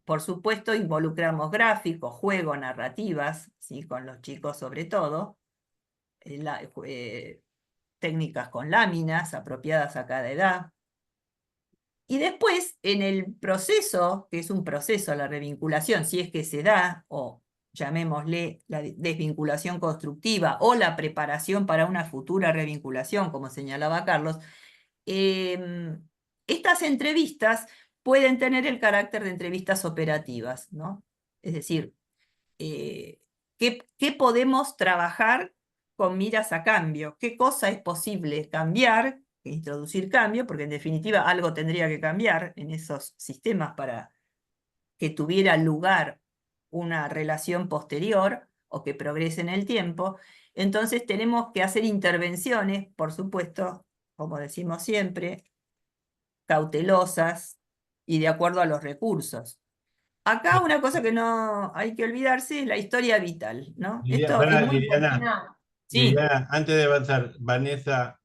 Por supuesto, involucramos gráficos, juego, narrativas, ¿sí? Con los chicos sobre todo, técnicas con láminas apropiadas a cada edad. Y después, en el proceso, que es un proceso, la revinculación, si es que se da, o llamémosle la desvinculación constructiva, o la preparación para una futura revinculación, como señalaba Carlos, estas entrevistas pueden tener el carácter de entrevistas operativas, ¿no? Es decir, ¿qué podemos trabajar con miras a cambio? ¿Qué cosa es posible cambiar, introducir cambio? Porque en definitiva algo tendría que cambiar en esos sistemas para que tuviera lugar una relación posterior o que progrese en el tiempo. Entonces tenemos que hacer intervenciones, por supuesto, como decimos siempre, cautelosas y de acuerdo a los recursos. Acá una cosa que no hay que olvidarse es la historia vital, ¿no? Esto es Pará, muy importante. Liliana, Sí, Liliana, antes de avanzar, Vanessa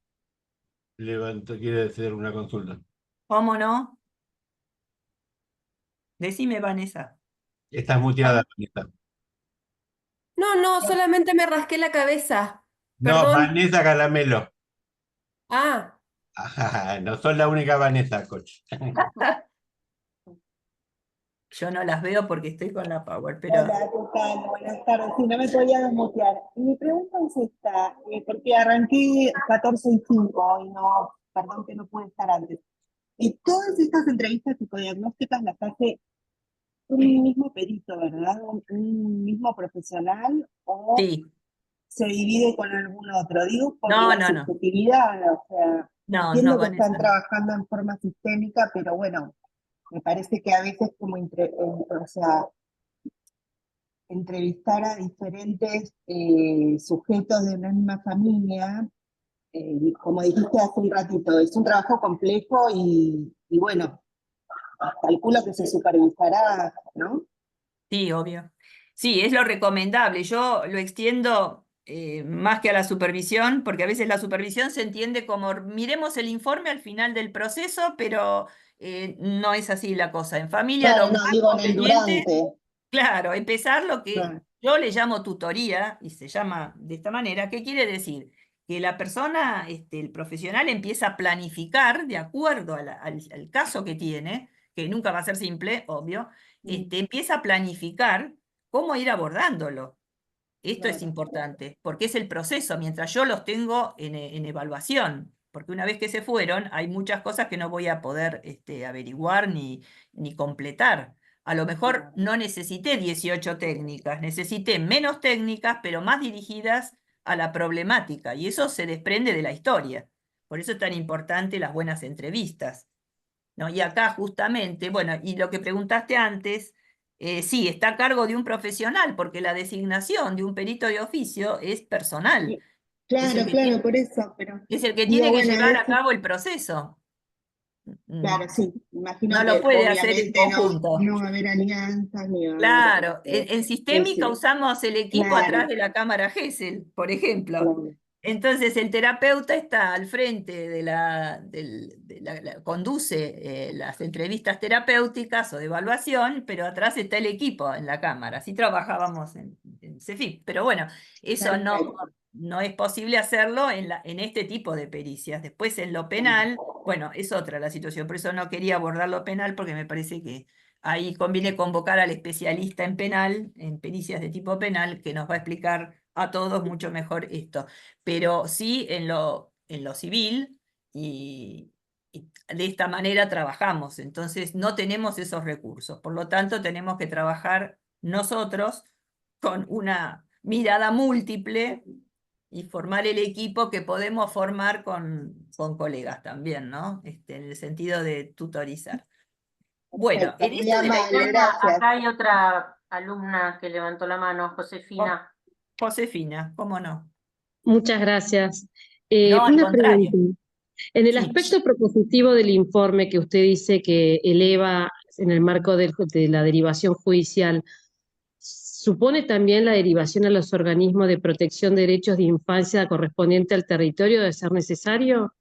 quiere hacer una consulta. ¿cómo no? Decime, Vanessa. Estás muteada, Vanessa. No, solamente me rasqué la cabeza. No, Perdón. Vanessa Calamelo. Ah, No sos la única Vanessa, coach. Yo no las veo porque estoy con la Power, pero Hola, ¿qué tal? Buenas tardes. Sí, no me podía desmutear. Mi pregunta es esta, porque arranqué 14 y 5 y no, perdón que no pude estar antes. Todas estas entrevistas psicodiagnósticas las hace un mismo perito, ¿verdad? Un mismo profesional o sí. se divide con algún otro. Digo, por No, la no, no. subjetividad, o sea, No, entiendo que Vanessa, están no. trabajando en forma sistémica, pero bueno, me parece que a veces como, o sea, entrevistar a diferentes sujetos de una misma familia, como dijiste hace un ratito, es un trabajo complejo y bueno, calculo que se supervisará, ¿no? Sí, obvio. Sí, es lo recomendable. Yo lo extiendo más que a la supervisión, porque a veces la supervisión se entiende como miremos el informe al final del proceso, pero no es así la cosa. En familia lo Claro, no, más digo en el conveniente, durante. claro, empezar lo que Claro, yo le llamo tutoría, y se llama de esta manera. ¿Qué quiere decir? Que la persona, el profesional, empieza a planificar de acuerdo al caso que tiene, que nunca va a ser simple, obvio, empieza a planificar cómo ir abordándolo. Esto es claro, importante, porque es el proceso, mientras yo los tengo en evaluación, porque una vez que se fueron, hay muchas cosas que no voy a poder averiguar ni completar. A lo mejor claro. no necesité 18 técnicas, necesité menos técnicas, pero más dirigidas a la problemática, y eso se desprende de la historia. Por eso es tan importante las buenas entrevistas, ¿no? Y acá justamente, bueno, y lo que preguntaste antes, sí, está a cargo de un profesional, porque la designación de un perito de oficio es personal, es el Claro, que claro, tiene, por eso, pero es el que digo, tiene que bueno, a llevar a veces, cabo el proceso. claro, sí, No imagino lo que puede hacer en obviamente conjunto. no va a haber alianzas ni va a haber, Claro, en sistémica ese, usamos el equipo atrás claro, de la cámara Gesell, por ejemplo. claro, Entonces el terapeuta está al frente conduce las entrevistas terapéuticas o de evaluación, pero atrás está el equipo en la cámara. Así trabajábamos en CEFIP. Pero bueno, eso perfecto. no es posible hacerlo en este tipo de pericias. Después en lo penal, bueno, es otra la situación. Por eso no quería abordar lo penal, porque me parece que ahí conviene convocar al especialista en penal, en pericias de tipo penal, que nos va a explicar a todos mucho mejor esto. Pero sí en lo civil, y de esta manera trabajamos. Entonces no tenemos esos recursos. Por lo tanto, tenemos que trabajar nosotros con una mirada múltiple y formar el equipo que podemos formar con colegas también, ¿no? En el sentido de tutorizar. Bueno, Perfecto, en muy esto de la amable, historia, gracias. Acá hay otra alumna que levantó la mano, Josefina. Josefina, ¿cómo no? Muchas gracias. No, al Una contrario. pregunta. En el Sí. aspecto propositivo del informe que usted dice que eleva en el marco de la derivación judicial, ¿supone también la derivación a los organismos de protección de derechos de infancia correspondiente al territorio de ser necesario?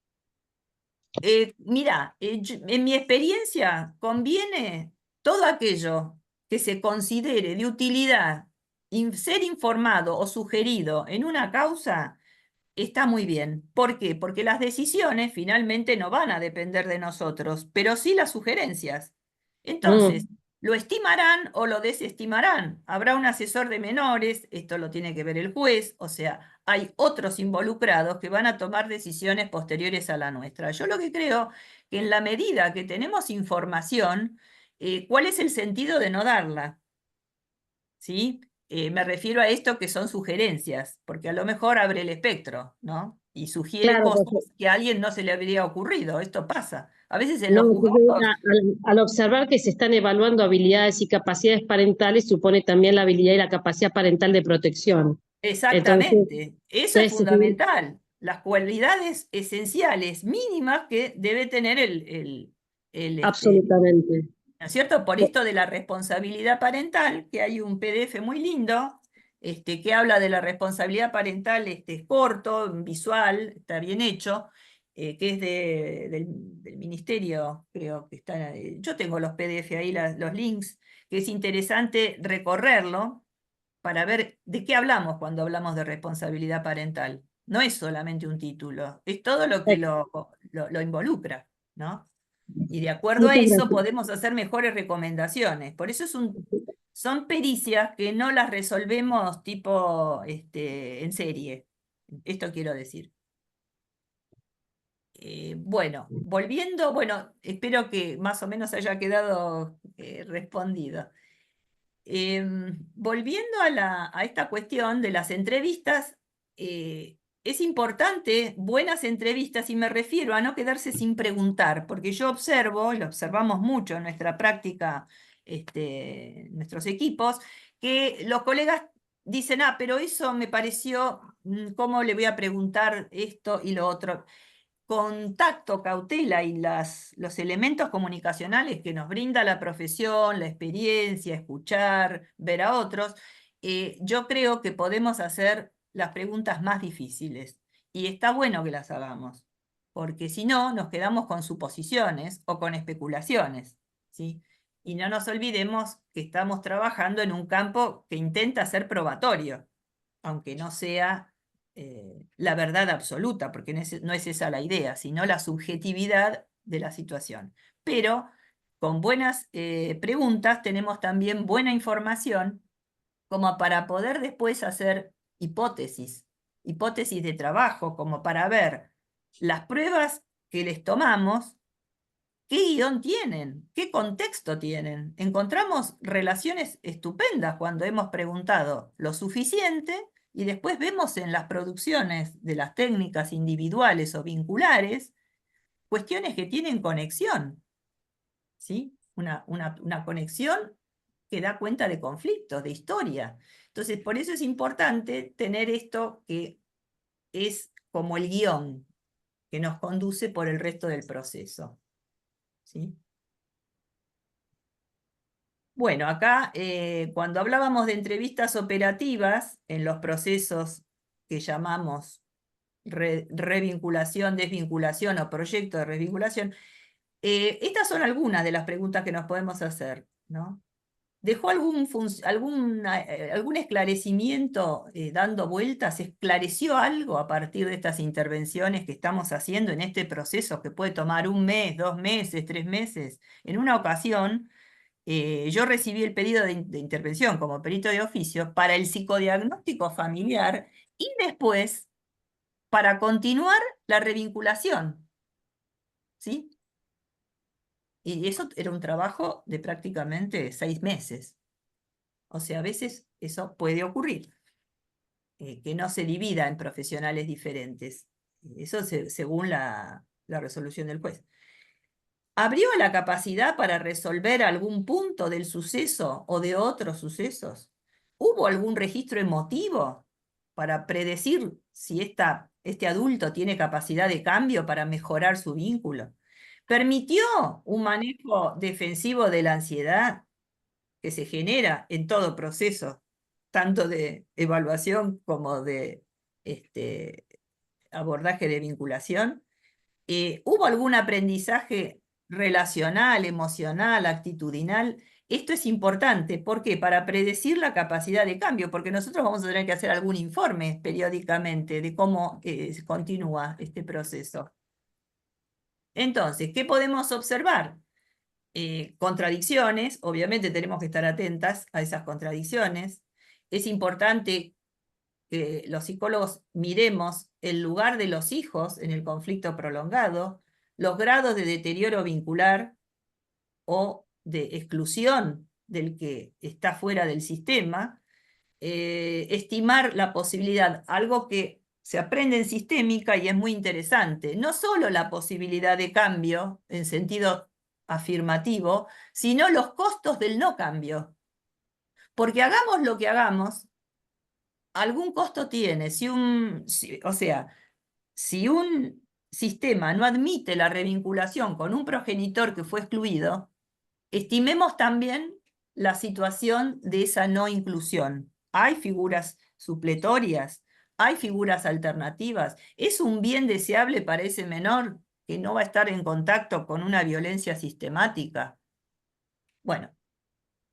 Mira, en mi experiencia conviene todo aquello que se considere de utilidad, ser informado o sugerido en una causa, está muy bien. ¿Por qué? Porque las decisiones finalmente no van a depender de nosotros, pero sí las sugerencias. Entonces, Mm, lo estimarán o lo desestimarán. Habrá un asesor de menores, esto lo tiene que ver el juez, o sea, hay otros involucrados que van a tomar decisiones posteriores a la nuestra. Yo lo que creo que en la medida que tenemos información, ¿cuál es el sentido de no darla? ¿Sí? Me refiero a esto que son sugerencias, porque a lo mejor abre el espectro, ¿no? Y sugiere claro, cosas porque que a alguien no se le habría ocurrido. Esto pasa. A veces en no, los porque juzgados, al observar que se están evaluando habilidades y capacidades parentales, supone también la habilidad y la capacidad parental de protección. Entonces, exactamente, eso es entonces, fundamental. Las cualidades esenciales mínimas que debe tener el, este, absolutamente. ¿no es cierto? Por esto de la responsabilidad parental, que hay un PDF muy lindo, que habla de la responsabilidad parental, es corto, visual, está bien hecho, que es del ministerio, creo que está, yo tengo los PDF ahí, los links, que es interesante recorrerlo para ver de qué hablamos cuando hablamos de responsabilidad parental. No es solamente un título, es todo lo que lo involucra, ¿no? Y de acuerdo a Muchas eso gracias. podemos hacer mejores recomendaciones. Por eso son pericias que no las resolvemos tipo en serie. Esto quiero decir. Bueno, volviendo, bueno, espero que más o menos haya quedado respondido. Volviendo a esta cuestión de las entrevistas, es importante buenas entrevistas y me refiero a no quedarse sin preguntar, porque yo observo, y lo observamos mucho en nuestra práctica, nuestros equipos, que los colegas dicen, pero eso me pareció, ¿cómo le voy a preguntar esto y lo otro? Con tacto, cautela y los elementos comunicacionales que nos brinda la profesión, la experiencia, escuchar, ver a otros, yo creo que podemos hacer las preguntas más difíciles. Y está bueno que las hagamos, porque si no, nos quedamos con suposiciones o con especulaciones, ¿sí? Y no nos olvidemos que estamos trabajando en un campo que intenta ser probatorio, aunque no sea la verdad absoluta, porque no es esa la idea, sino la subjetividad de la situación. Pero con buenas preguntas tenemos también buena información como para poder después hacer hipótesis de trabajo, como para ver las pruebas que les tomamos, qué guión tienen, qué contexto tienen. Encontramos relaciones estupendas cuando hemos preguntado lo suficiente y después vemos en las producciones de las técnicas individuales o vinculares cuestiones que tienen conexión, ¿sí? Una conexión que da cuenta de conflictos, de historia. Entonces, por eso es importante tener esto que es como el guión que nos conduce por el resto del proceso, ¿sí? Bueno, acá cuando hablábamos de entrevistas operativas en los procesos que llamamos revinculación, desvinculación o proyecto de desvinculación, estas son algunas de las preguntas que nos podemos hacer, ¿no? ¿Dejó algún esclarecimiento dando vueltas? ¿Se esclareció algo a partir de estas intervenciones que estamos haciendo en este proceso que puede tomar 1 mes, 2 meses, 3 meses? En una ocasión, yo recibí el pedido de intervención como perito de oficio para el psicodiagnóstico familiar y después para continuar la revinculación, ¿sí? Y eso era un trabajo de prácticamente 6 meses. O sea, a veces eso puede ocurrir, que no se divida en profesionales diferentes. Eso según la resolución del juez. ¿Abrió la capacidad para resolver algún punto del suceso o de otros sucesos? ¿Hubo algún registro emotivo para predecir si este adulto tiene capacidad de cambio para mejorar su vínculo? ¿Permitió un manejo defensivo de la ansiedad que se genera en todo proceso, tanto de evaluación como de abordaje de vinculación? ¿Hubo algún aprendizaje relacional, emocional, actitudinal? Esto es importante, ¿por qué? Para predecir la capacidad de cambio, porque nosotros vamos a tener que hacer algún informe periódicamente de cómo continúa este proceso. Entonces, ¿qué podemos observar? Contradicciones, obviamente tenemos que estar atentas a esas contradicciones. Es importante que los psicólogos miremos el lugar de los hijos en el conflicto prolongado, los grados de deterioro vincular o de exclusión del que está fuera del sistema, estimar la posibilidad, algo que se aprende en sistémica y es muy interesante, no solo la posibilidad de cambio en sentido afirmativo, sino los costos del no cambio. Porque hagamos lo que hagamos, algún costo tiene. O sea, si un sistema no admite la revinculación con un progenitor que fue excluido, estimemos también la situación de esa no inclusión. ¿Hay figuras supletorias? ¿Hay figuras alternativas? ¿Es un bien deseable para ese menor que no va a estar en contacto con una violencia sistemática? Bueno,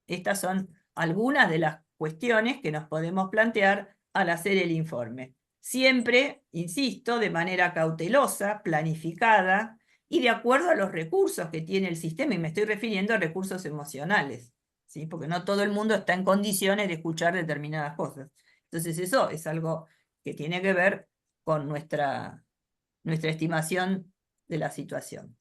estas son algunas de las cuestiones que nos podemos plantear al hacer el informe. Siempre, insisto, de manera cautelosa, planificada y de acuerdo a los recursos que tiene el sistema, y me estoy refiriendo a recursos emocionales, ¿sí? Porque no todo el mundo está en condiciones de escuchar determinadas cosas. Entonces eso es algo que tiene que ver con nuestra estimación de la situación.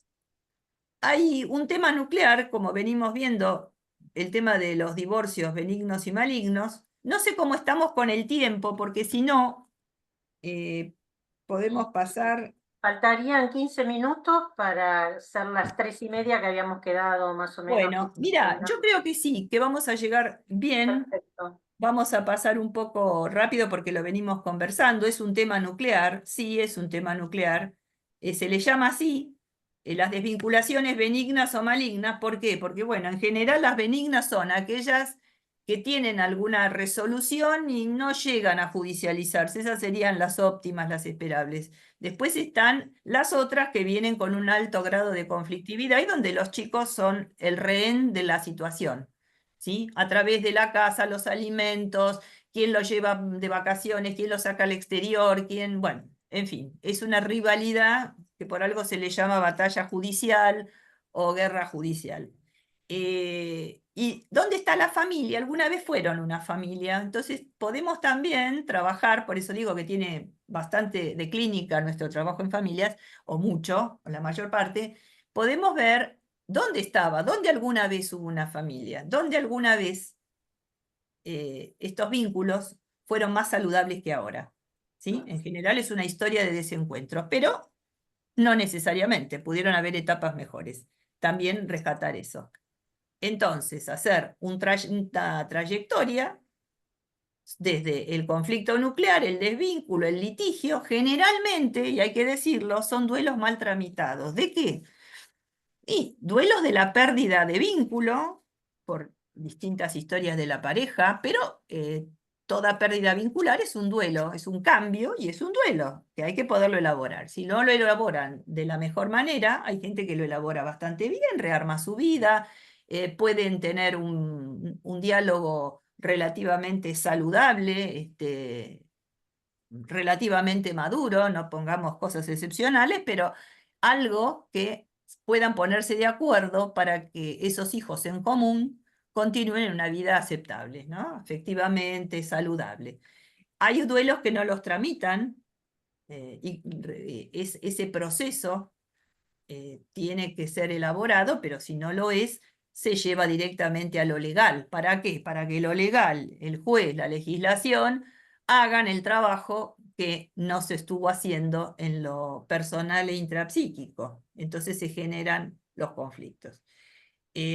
Hay un tema nuclear, como venimos viendo, el tema de los divorcios benignos y malignos. No sé cómo estamos con el tiempo, porque si no, podemos pasar... Faltarían 15 minutos para ser las 3:30 que habíamos quedado más o menos. Bueno, mira, yo creo que sí, que vamos a llegar bien. Perfecto. Vamos a pasar un poco rápido porque lo venimos conversando. Es un tema nuclear, sí, es un tema nuclear. Se le llama así, las desvinculaciones benignas o malignas. ¿Por qué? Porque, bueno, en general las benignas son aquellas que tienen alguna resolución y no llegan a judicializarse. Esas serían las óptimas, las esperables. Después están las otras que vienen con un alto grado de conflictividad y donde los chicos son el rehén de la situación, ¿sí? A través de la casa, los alimentos, quién lo lleva de vacaciones, quién lo saca al exterior, quién, bueno, en fin, es una rivalidad que por algo se le llama batalla judicial o guerra judicial. ¿Y dónde está la familia? Alguna vez fueron una familia, entonces podemos también trabajar, por eso digo que tiene bastante de clínica nuestro trabajo en familias, o mucho, o la mayor parte, podemos ver dónde estaba, dónde alguna vez hubo una familia, dónde alguna vez estos vínculos fueron más saludables que ahora, ¿sí? En general es una historia de desencuentros, pero no necesariamente, pudieron haber etapas mejores. También rescatar eso. Entonces, hacer una trayectoria desde el conflicto nuclear, el desvínculo, el litigio, generalmente, y hay que decirlo, son duelos mal tramitados. ¿De qué? Y duelos de la pérdida de vínculo, por distintas historias de la pareja, pero toda pérdida vincular es un duelo, es un cambio y es un duelo, que hay que poderlo elaborar. Si no lo elaboran de la mejor manera, hay gente que lo elabora bastante bien, rearma su vida, pueden tener un diálogo relativamente saludable, relativamente maduro, no pongamos cosas excepcionales, pero algo que puedan ponerse de acuerdo para que esos hijos en común continúen en una vida aceptable, ¿no? Efectivamente, saludable. Hay duelos que no los tramitan, ese proceso tiene que ser elaborado, pero si no lo es, se lleva directamente a lo legal. ¿Para qué? Para que lo legal, el juez, la legislación, hagan el trabajo que no se estuvo haciendo en lo personal e intrapsíquico. Entonces se generan los conflictos.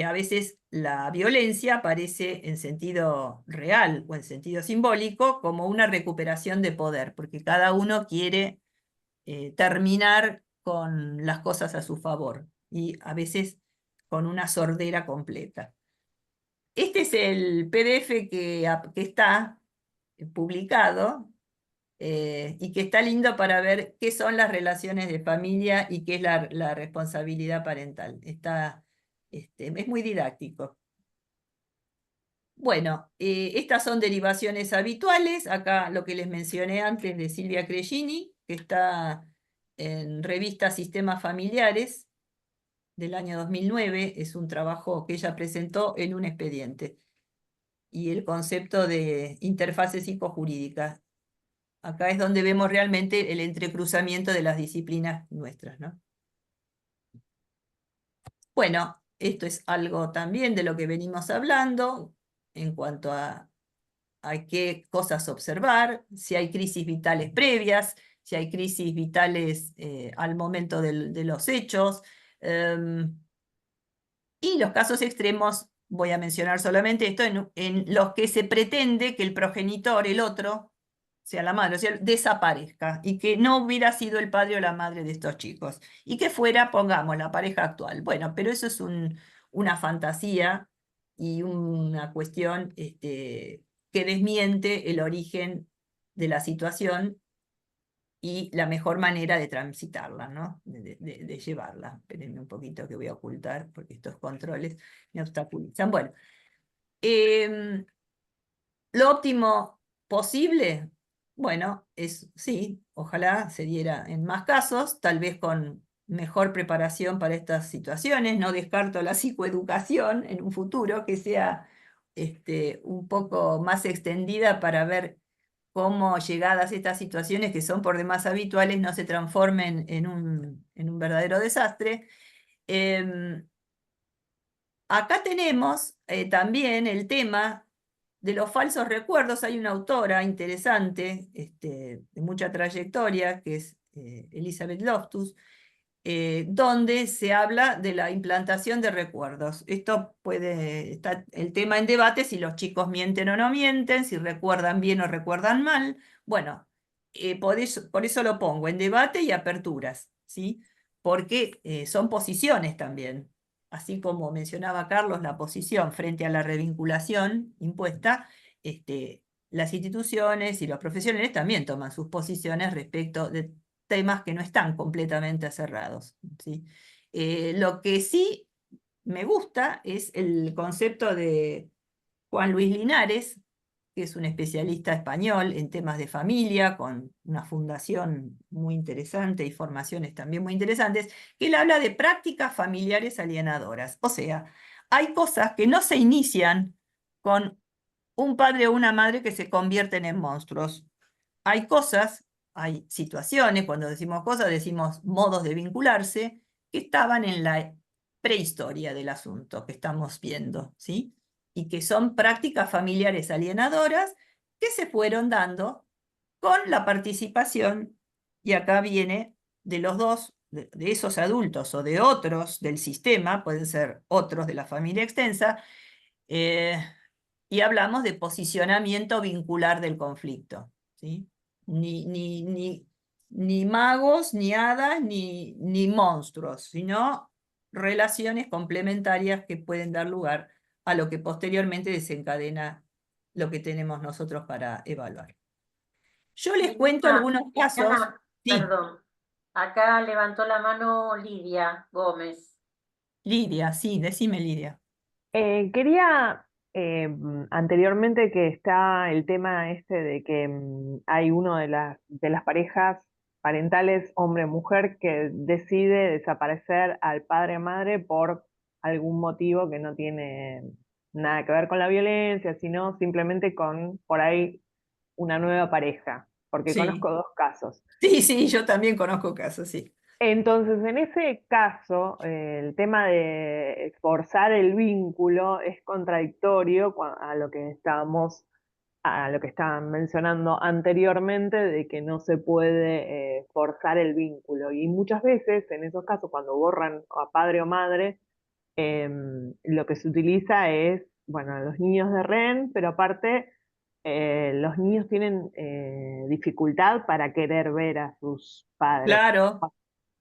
A veces la violencia aparece en sentido real o en sentido simbólico como una recuperación de poder, porque cada uno quiere terminar con las cosas a su favor y a veces con una sordera completa. Este es el PDF que está publicado y que está lindo para ver qué son las relaciones de familia y qué es la responsabilidad parental. Es muy didáctico. Bueno, estas son derivaciones habituales. Acá lo que les mencioné antes de Silvia Crescini, que está en revista Sistemas Familiares del año 2009. Es un trabajo que ella presentó en un expediente. Y el concepto de interfase psicojurídica. Acá es donde vemos realmente el entrecruzamiento de las disciplinas nuestras, ¿no? Bueno, esto es algo también de lo que venimos hablando en cuanto a qué cosas observar, si hay crisis vitales previas, si hay crisis vitales al momento de los hechos. Y los casos extremos, voy a mencionar solamente esto, en los que se pretende que el progenitor, el otro, sea la madre, o sea, desaparezca y que no hubiera sido el padre o la madre de estos chicos y que fuera, pongamos, la pareja actual. Bueno, pero eso es una fantasía y una cuestión que desmiente el origen de la situación y la mejor manera de transitarla, ¿no? De llevarla. Espérenme un poquito que voy a ocultar porque estos controles me obstaculizan. Bueno, lo óptimo posible, bueno, es sí, ojalá se diera en más casos, tal vez con mejor preparación para estas situaciones. No descarto la psicoeducación en un futuro que sea un poco más extendida para ver cómo llegadas estas situaciones que son por demás habituales no se transformen en un verdadero desastre. Acá tenemos también el tema de los falsos recuerdos. Hay una autora interesante, de mucha trayectoria, que es Elizabeth Loftus, donde se habla de la implantación de recuerdos. Esto está el tema en debate, si los chicos mienten o no mienten, si recuerdan bien o recuerdan mal. Bueno, por eso lo pongo en debate y aperturas, ¿sí? Porque son posiciones también. Así como mencionaba Carlos, la posición frente a la revinculación impuesta, las instituciones y los profesionales también toman sus posiciones respecto de temas que no están completamente cerrados, ¿sí? Lo que sí me gusta es el concepto de Juan Luis Linares, que es un especialista español en temas de familia, con una fundación muy interesante y formaciones también muy interesantes, que él habla de prácticas familiares alienadoras. O sea, hay cosas que no se inician con un padre o una madre que se convierten en monstruos. Hay cosas, hay situaciones, cuando decimos cosas, decimos modos de vincularse, que estaban en la prehistoria del asunto que estamos viendo, ¿sí? Y que son prácticas familiares alienadoras que se fueron dando con la participación, y acá viene de los dos, de esos adultos o de otros del sistema, pueden ser otros de la familia extensa, y hablamos de posicionamiento vincular del conflicto, ¿sí? Ni magos, ni hadas, ni monstruos, sino relaciones complementarias que pueden dar lugar a lo que posteriormente desencadena lo que tenemos nosotros para evaluar. Yo les cuento algunos casos. Liliana, Sí, perdón. Acá levantó la mano Lidia Gómez. Lidia, sí, decime Lidia. Quería anteriormente que está el tema este de que hay uno de las parejas parentales, hombre-mujer, que decide desaparecer al padre o madre por algún motivo que no tiene nada que ver con la violencia, sino simplemente con, por ahí, una nueva pareja, porque Sí, conozco dos casos. sí, yo también conozco casos, sí. Entonces, en ese caso, el tema de forzar el vínculo es contradictorio a lo que estaban mencionando anteriormente, de que no se puede forzar el vínculo. Y muchas veces, en esos casos, cuando borran a padre o madre, lo que se utiliza es, bueno, los niños de rehén, pero aparte los niños tienen dificultad para querer ver a sus padres. Claro.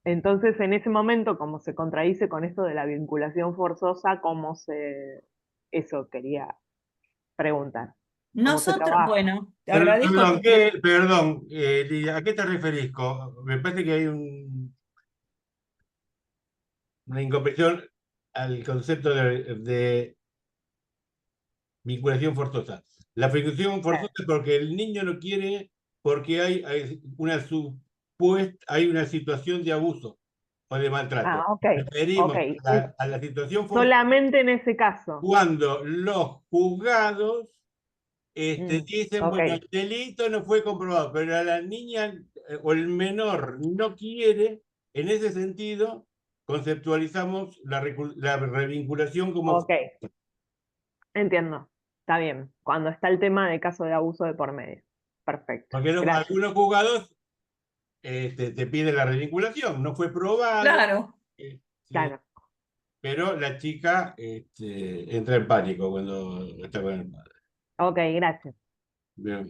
Entonces, en ese momento, como se contradice con esto de la vinculación forzosa, eso quería preguntar. ¿Cómo se Nosotros, trabaja? bueno, te agradezco Perdón, tu pregunta. perdón, Lidia, ¿a qué te referís? Me parece que hay una incomprensión al concepto de vinculación forzosa. La vinculación forzosa es porque el niño no quiere, porque hay una situación de abuso o de maltrato. Ah, ok, Referimos ok. a la situación forzosa Solamente en ese caso. cuando los juzgados dicen, Ok, bueno, el delito no fue comprobado, pero a la niña o el menor no quiere, en ese sentido, conceptualizamos la revinculación como... ok. Entiendo. Está bien. Cuando está el tema de caso de abuso de por medio. Perfecto. Porque Gracias. algunos juzgados te piden la revinculación, no fue probado, Claro. sí, Claro. pero la chica entra en pánico cuando está con el padre. Ok, gracias. Bien.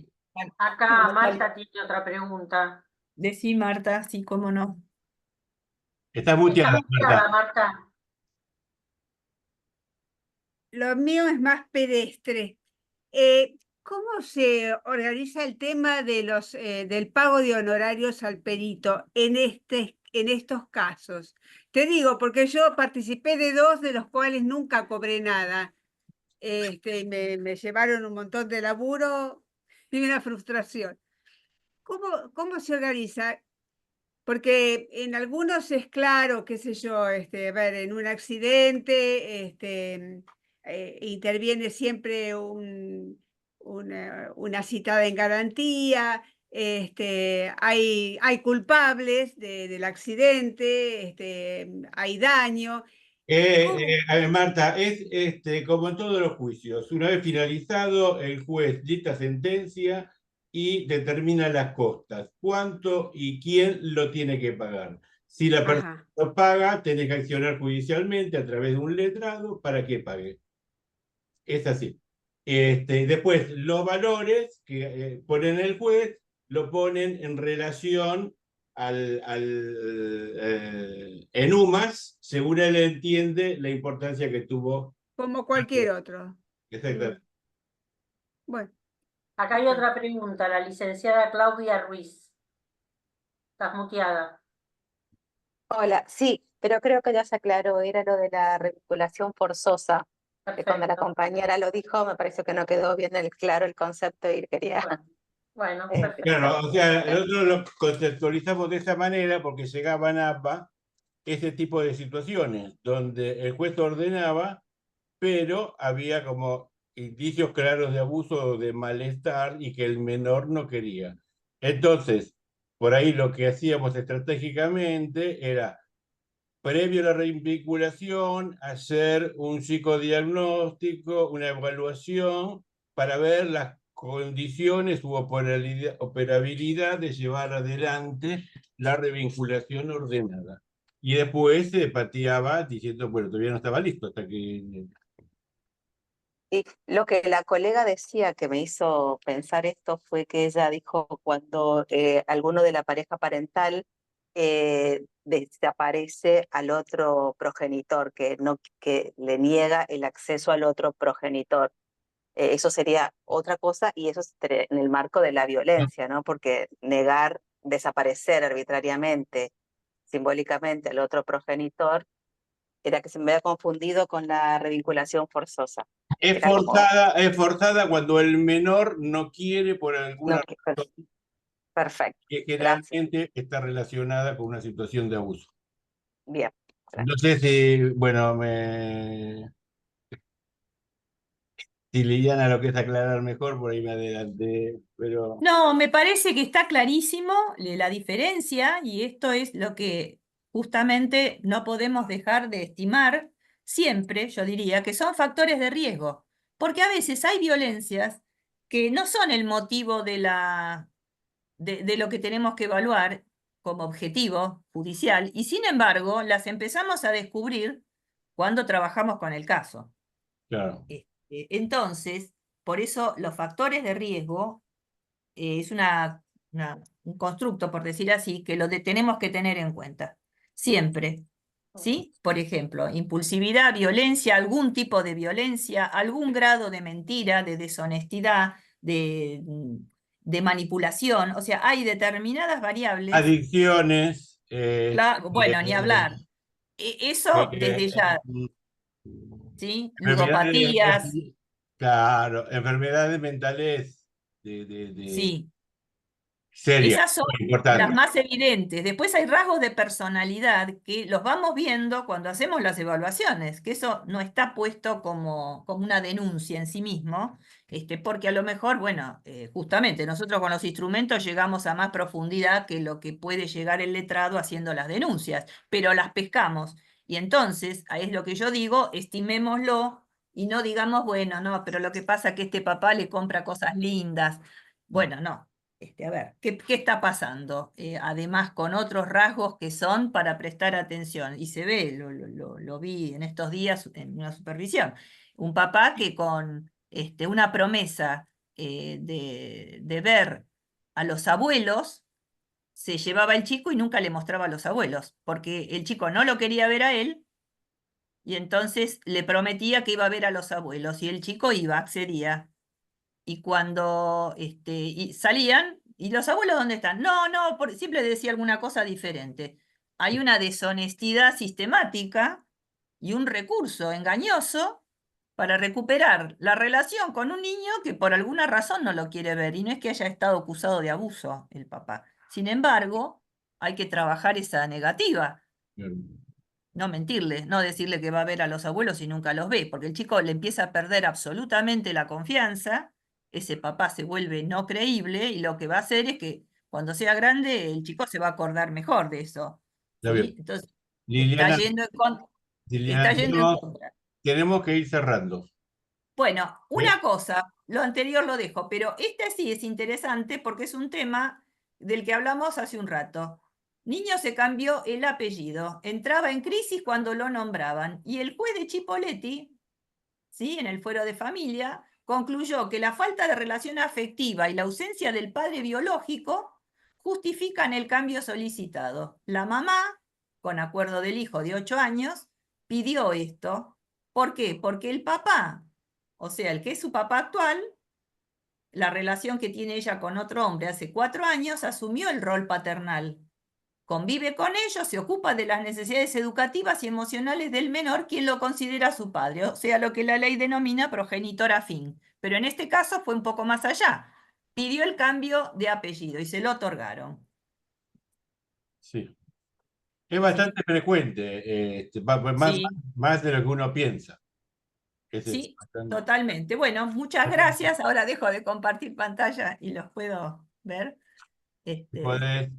Acá Marta tiene otra pregunta. Decí, Marta, sí, cómo no. Estás Está muteada, muteada, Marta. Marta. lo mío es más pedestre. ¿Cómo se organiza el tema de del pago de honorarios al perito en estos casos? Te digo, porque yo participé de 2 de los cuales nunca cobré nada. Me llevaron un montón de laburo y una frustración. ¿Cómo se organiza? Porque en algunos es claro, qué sé yo, a ver, en un accidente, interviene siempre una citada en garantía, hay culpables del accidente, hay daño. ¿Cómo? A ver, Marta, es como en todos los juicios. Una vez finalizado, el juez dicta sentencia y determina las costas. ¿Cuánto y quién lo tiene que pagar? Si la persona Ajá. lo paga, tiene que accionar judicialmente a través de un letrado para que pague. Es así. Después, los valores que ponen el juez lo ponen en relación en UMAS, según él entiende la importancia que tuvo. Como cualquier otro. Exactamente. Bueno, Acá hay otra pregunta, la licenciada Claudia Ruiz. Estás muteada. Hola, sí, pero creo que ya se aclaró, era lo de la revinculación forzosa, que cuando la Perfecto. compañera lo dijo, me pareció que no quedó bien claro el concepto y quería... Bueno, eh, perfecto. Claro, o sea, nosotros lo conceptualizamos de esa manera porque llegaban a APA ese tipo de situaciones donde el juez ordenaba, pero había como indicios claros de abuso o de malestar y que el menor no quería. Entonces, por ahí lo que hacíamos estratégicamente era, previo a la revinculación, hacer un psicodiagnóstico, una evaluación para ver las condiciones u operabilidad de llevar adelante la revinculación ordenada. Y después se pateaba diciendo, bueno, todavía no estaba listo hasta que... Y lo que la colega decía que me hizo pensar esto fue que ella dijo cuando alguno de la pareja parental desaparece al otro progenitor, que le niega el acceso al otro progenitor. Eso sería otra cosa y eso estaría en el marco de la violencia, ¿no? Porque negar, desaparecer arbitrariamente, simbólicamente al otro progenitor, era que se me había confundido con la revinculación forzosa. Era como, Es forzada cuando el menor no quiere por no, alguna razón perfecto, que gracias, generalmente está relacionada con una situación de abuso. bien, No gracias. sé si, bueno, si Liliana lo que es aclarar mejor, por ahí me adelanté, pero... No, me parece que está clarísimo la diferencia y esto es lo que justamente no podemos dejar de estimar siempre, yo diría, que son factores de riesgo, porque a veces hay violencias que no son el motivo de lo que tenemos que evaluar como objetivo judicial y sin embargo las empezamos a descubrir cuando trabajamos con el caso. Claro. Entonces, por eso los factores de riesgo es un constructo, por decir así, que tenemos que tener en cuenta. Siempre. ¿Sí? Por ejemplo, impulsividad, violencia, algún tipo de violencia, algún grado de mentira, de deshonestidad, de manipulación. O sea, hay determinadas variables. Adicciones. Bueno, ni hablar. Eso desde ya, ¿sí? Ludopatías, Claro, enfermedades mentales sí. serias, Esas son muy las importantes. más evidentes. Después hay rasgos de personalidad que los vamos viendo cuando hacemos las evaluaciones, que eso no está puesto como una denuncia en sí mismo, porque a lo mejor, bueno, justamente nosotros con los instrumentos llegamos a más profundidad que lo que puede llegar el letrado haciendo las denuncias, pero las pescamos. Y entonces, ahí es lo que yo digo, estimémoslo y no digamos, bueno, no, pero lo que pasa es que este papá le compra cosas lindas. Bueno, no. A ver, ¿qué está pasando? Además, con otros rasgos que son para prestar atención. Y se ve, lo vi en estos días en una supervisión. Un papá que con una promesa de ver a los abuelos, se llevaba el chico y nunca le mostraba a los abuelos, porque el chico no lo quería ver a él y entonces le prometía que iba a ver a los abuelos, y el chico iba, accedía. Y cuando y salían, ¿y los abuelos dónde están? No, no, siempre decía alguna cosa diferente. Hay una deshonestidad sistemática y un recurso engañoso para recuperar la relación con un niño que por alguna razón no lo quiere ver, y no es que haya estado acusado de abuso el papá. Sin embargo, hay que trabajar esa negativa. No mentirle, no decirle que va a ver a los abuelos y nunca los ve, porque el chico le empieza a perder absolutamente la confianza, ese papá se vuelve no creíble, y lo que va a hacer es que cuando sea grande el chico se va a acordar mejor de eso. Ya ¿Sí? bien. Entonces, Liliana, está yendo en contra. tenemos que ir cerrando. Bueno, ¿Sí? una cosa, lo anterior lo dejo, pero este sí es interesante porque es un tema del que hablamos hace un rato. Niño se cambió el apellido, entraba en crisis cuando lo nombraban, y el juez de Chipoleti, ¿sí?, en el fuero de familia, concluyó que la falta de relación afectiva y la ausencia del padre biológico justifican el cambio solicitado. La mamá, con acuerdo del hijo de 8 años, pidió esto. ¿Por qué? Porque el papá, o sea, el que es su papá actual, la relación que tiene ella con otro hombre hace 4 años, asumió el rol paternal. Convive con ellos, se ocupa de las necesidades educativas y emocionales del menor, quien lo considera su padre, o sea, lo que la ley denomina progenitor afín. Pero en este caso fue un poco más allá. Pidió el cambio de apellido y se lo otorgaron. Sí. Es bastante frecuente, Sí, más de lo que uno piensa. sí, Bastante. totalmente. Bueno, muchas gracias. Ahora dejo de compartir pantalla y los puedo ver. Podés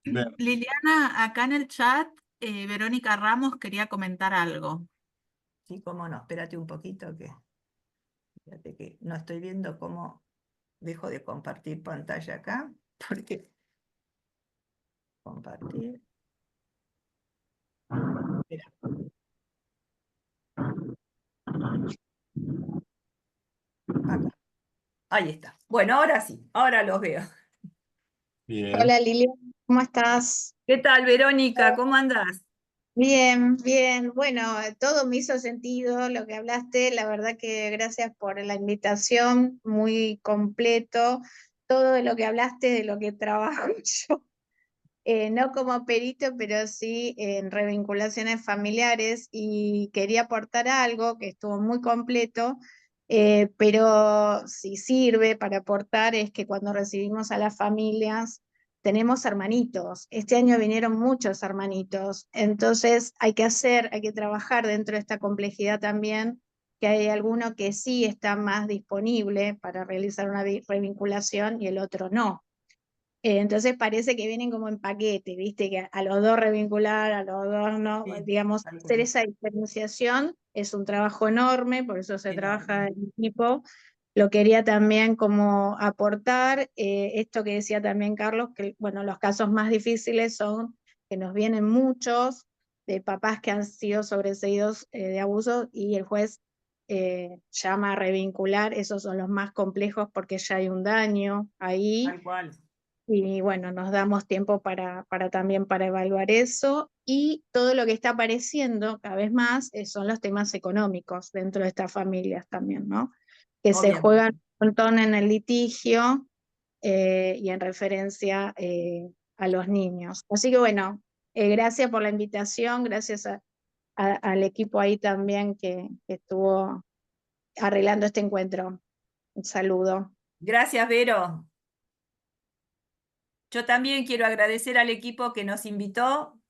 ver. Liliana, acá en el chat, Verónica Ramos quería comentar algo. Sí, cómo no. Espérate un poquito espérate que no estoy viendo cómo dejo de compartir pantalla acá, porque compartir. Espera. Acá. Ahí está. Bueno, ahora sí, ahora los veo. Bien. Hola Liliana, ¿cómo estás? ¿Qué tal, Verónica? ¿Cómo andás? Bien, bien. Bueno, todo me hizo sentido lo que hablaste. La verdad que gracias por la invitación, muy completo. Todo de lo que hablaste, de lo que trabajo yo, no como perito, pero sí en revinculaciones familiares, y quería aportar algo que estuvo muy completo, pero si sirve para aportar es que cuando recibimos a las familias tenemos hermanitos. Este año vinieron muchos hermanitos, entonces hay que trabajar dentro de esta complejidad también, que hay alguno que sí está más disponible para realizar una revinculación y el otro no. Entonces parece que vienen como en paquete, ¿viste? Que a los dos revincular, a los dos no, Sí, digamos, tal hacer cual. esa diferenciación es un trabajo enorme, por eso se trabaja Enorme. en equipo. Lo quería también como aportar, esto que decía también Carlos, que bueno, los casos más difíciles son que nos vienen muchos de papás que han sido sobreseídos de abuso, y el juez llama a revincular. Esos son los más complejos porque ya hay un daño ahí. Tal cual. Y bueno, nos damos tiempo también para evaluar eso, y todo lo que está apareciendo cada vez más son los temas económicos dentro de estas familias también, ¿no? Que se Obviamente. juegan un montón en el litigio y en referencia a los niños. Así que bueno, gracias por la invitación, gracias al equipo ahí también que estuvo arreglando este encuentro. Un saludo. Gracias, Vero. Yo también quiero agradecer al equipo que nos invitó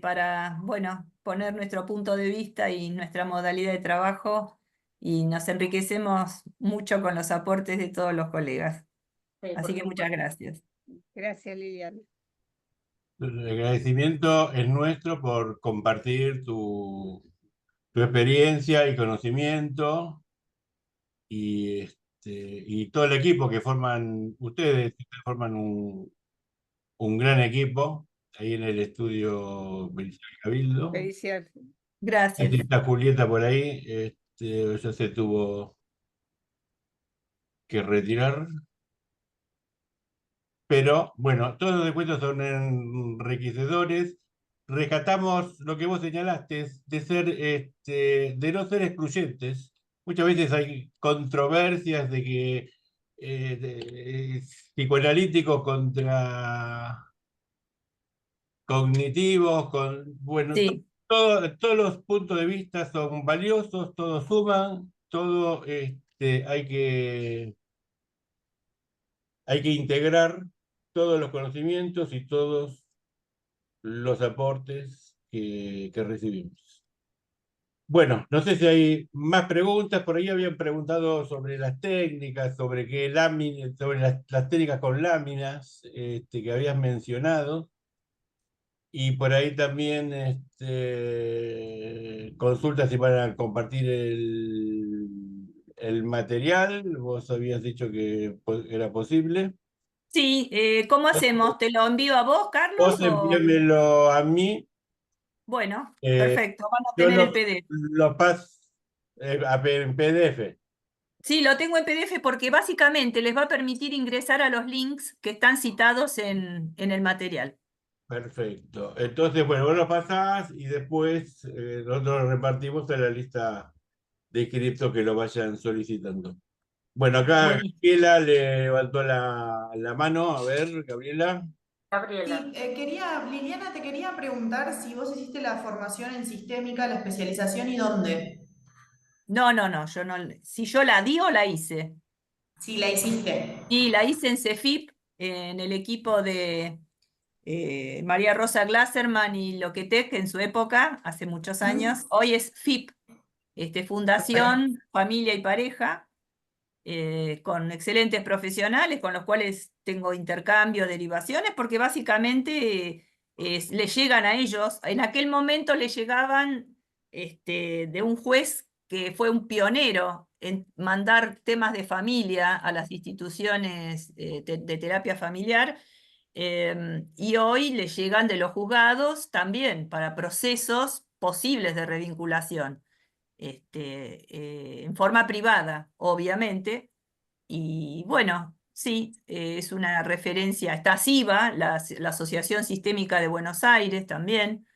para, bueno, poner nuestro punto de vista y nuestra modalidad de trabajo, y nos enriquecemos mucho con los aportes de todos los colegas. Sí, por Así que muchas supuesto. gracias. Gracias, Liliana. El agradecimiento es nuestro por compartir tu experiencia y conocimiento, y todo el equipo que forman ustedes forman un gran equipo ahí en el estudio Pericial Cabildo. Pericial. Gracias. Está Julieta por ahí, ya se tuvo que retirar. Pero bueno, todos los descuentos son enriquecedores rescatamos lo que vos señalaste, de no ser excluyentes. Muchas veces hay controversias de que psicoanalíticos contra cognitivos, bueno, Sí. todos los puntos de vista son valiosos, todos suman, hay que integrar todos los conocimientos y todos los aportes que recibimos. Bueno, no sé si hay más preguntas. Por ahí habían preguntado sobre las técnicas, sobre sobre las técnicas con láminas que habías mencionado. Y por ahí también consultas si van a compartir el material. Vos habías dicho que era posible. Sí, ¿cómo hacemos? ¿Te lo envío a vos, Carlos? Vos envíamelo a mí. Bueno, eh, perfecto, van a yo tener el PDF. lo paso en PDF. Sí, lo tengo en PDF porque básicamente les va a permitir ingresar a los links que están citados en el material. Perfecto. Entonces, bueno, vos lo pasás y después nosotros lo repartimos en la lista de inscriptos que lo vayan solicitando. Bueno, acá Buenísimo. Gabriela levantó la mano. A ver, Gabriela. Gabriela. Sí, Liliana, te quería preguntar si vos hiciste la formación en sistémica, la especialización y dónde. No, yo no. Si yo la di o la hice. Sí, la hiciste. Y la hice en CEFIP, en el equipo de María Rosa Glasserman y Loquetec en su época, hace muchos años. Hoy es FIP, Fundación Familia y Pareja, con excelentes profesionales con los cuales tengo intercambio, derivaciones, porque básicamente les llegan a ellos, en aquel momento les llegaban de un juez que fue un pionero en mandar temas de familia a las instituciones de terapia familiar, y hoy les llegan de los juzgados también para procesos posibles de revinculación. En forma privada, obviamente. Y bueno, sí, es una referencia, está SIVA, la Asociación Sistémica de Buenos Aires también,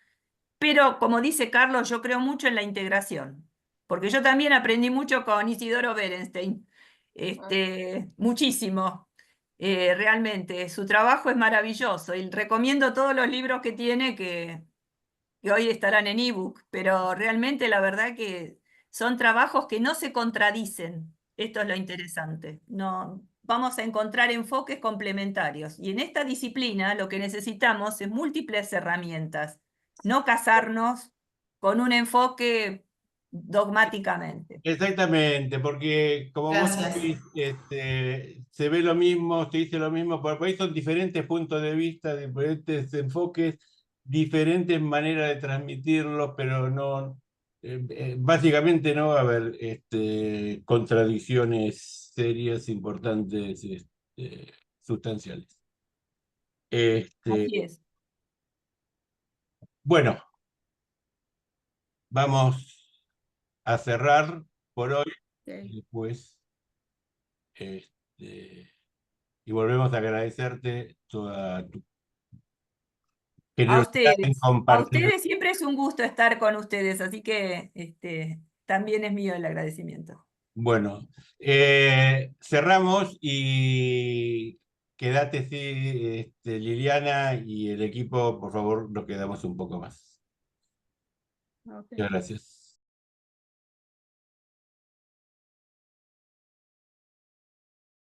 pero como dice Carlos, yo creo mucho en la integración, porque yo también aprendí mucho con Isidoro Berenstein, muchísimo. Realmente, su trabajo es maravilloso y recomiendo todos los libros que tiene que hoy estarán en ebook, pero realmente la verdad que son trabajos que no se contradicen. Esto es lo interesante. No, vamos a encontrar enfoques complementarios. Y en esta disciplina lo que necesitamos es múltiples herramientas, no casarnos con un enfoque dogmáticamente. Exactamente, porque como vos Gracias. decís, se ve lo mismo, se dice lo mismo, por ahí son diferentes puntos de vista, diferentes enfoques, diferentes maneras de transmitirlos, pero no, básicamente no va a haber contradicciones serias, importantes, sustanciales. Así es. Bueno, vamos a cerrar por hoy y después y volvemos a agradecerte toda tu A generosidad en ustedes. A compartir. ustedes siempre es un gusto estar con ustedes, así que también es mío el agradecimiento. Bueno, cerramos y quédate, sí, Liliana y el equipo, por favor, nos quedamos un poco más. Muchas gracias.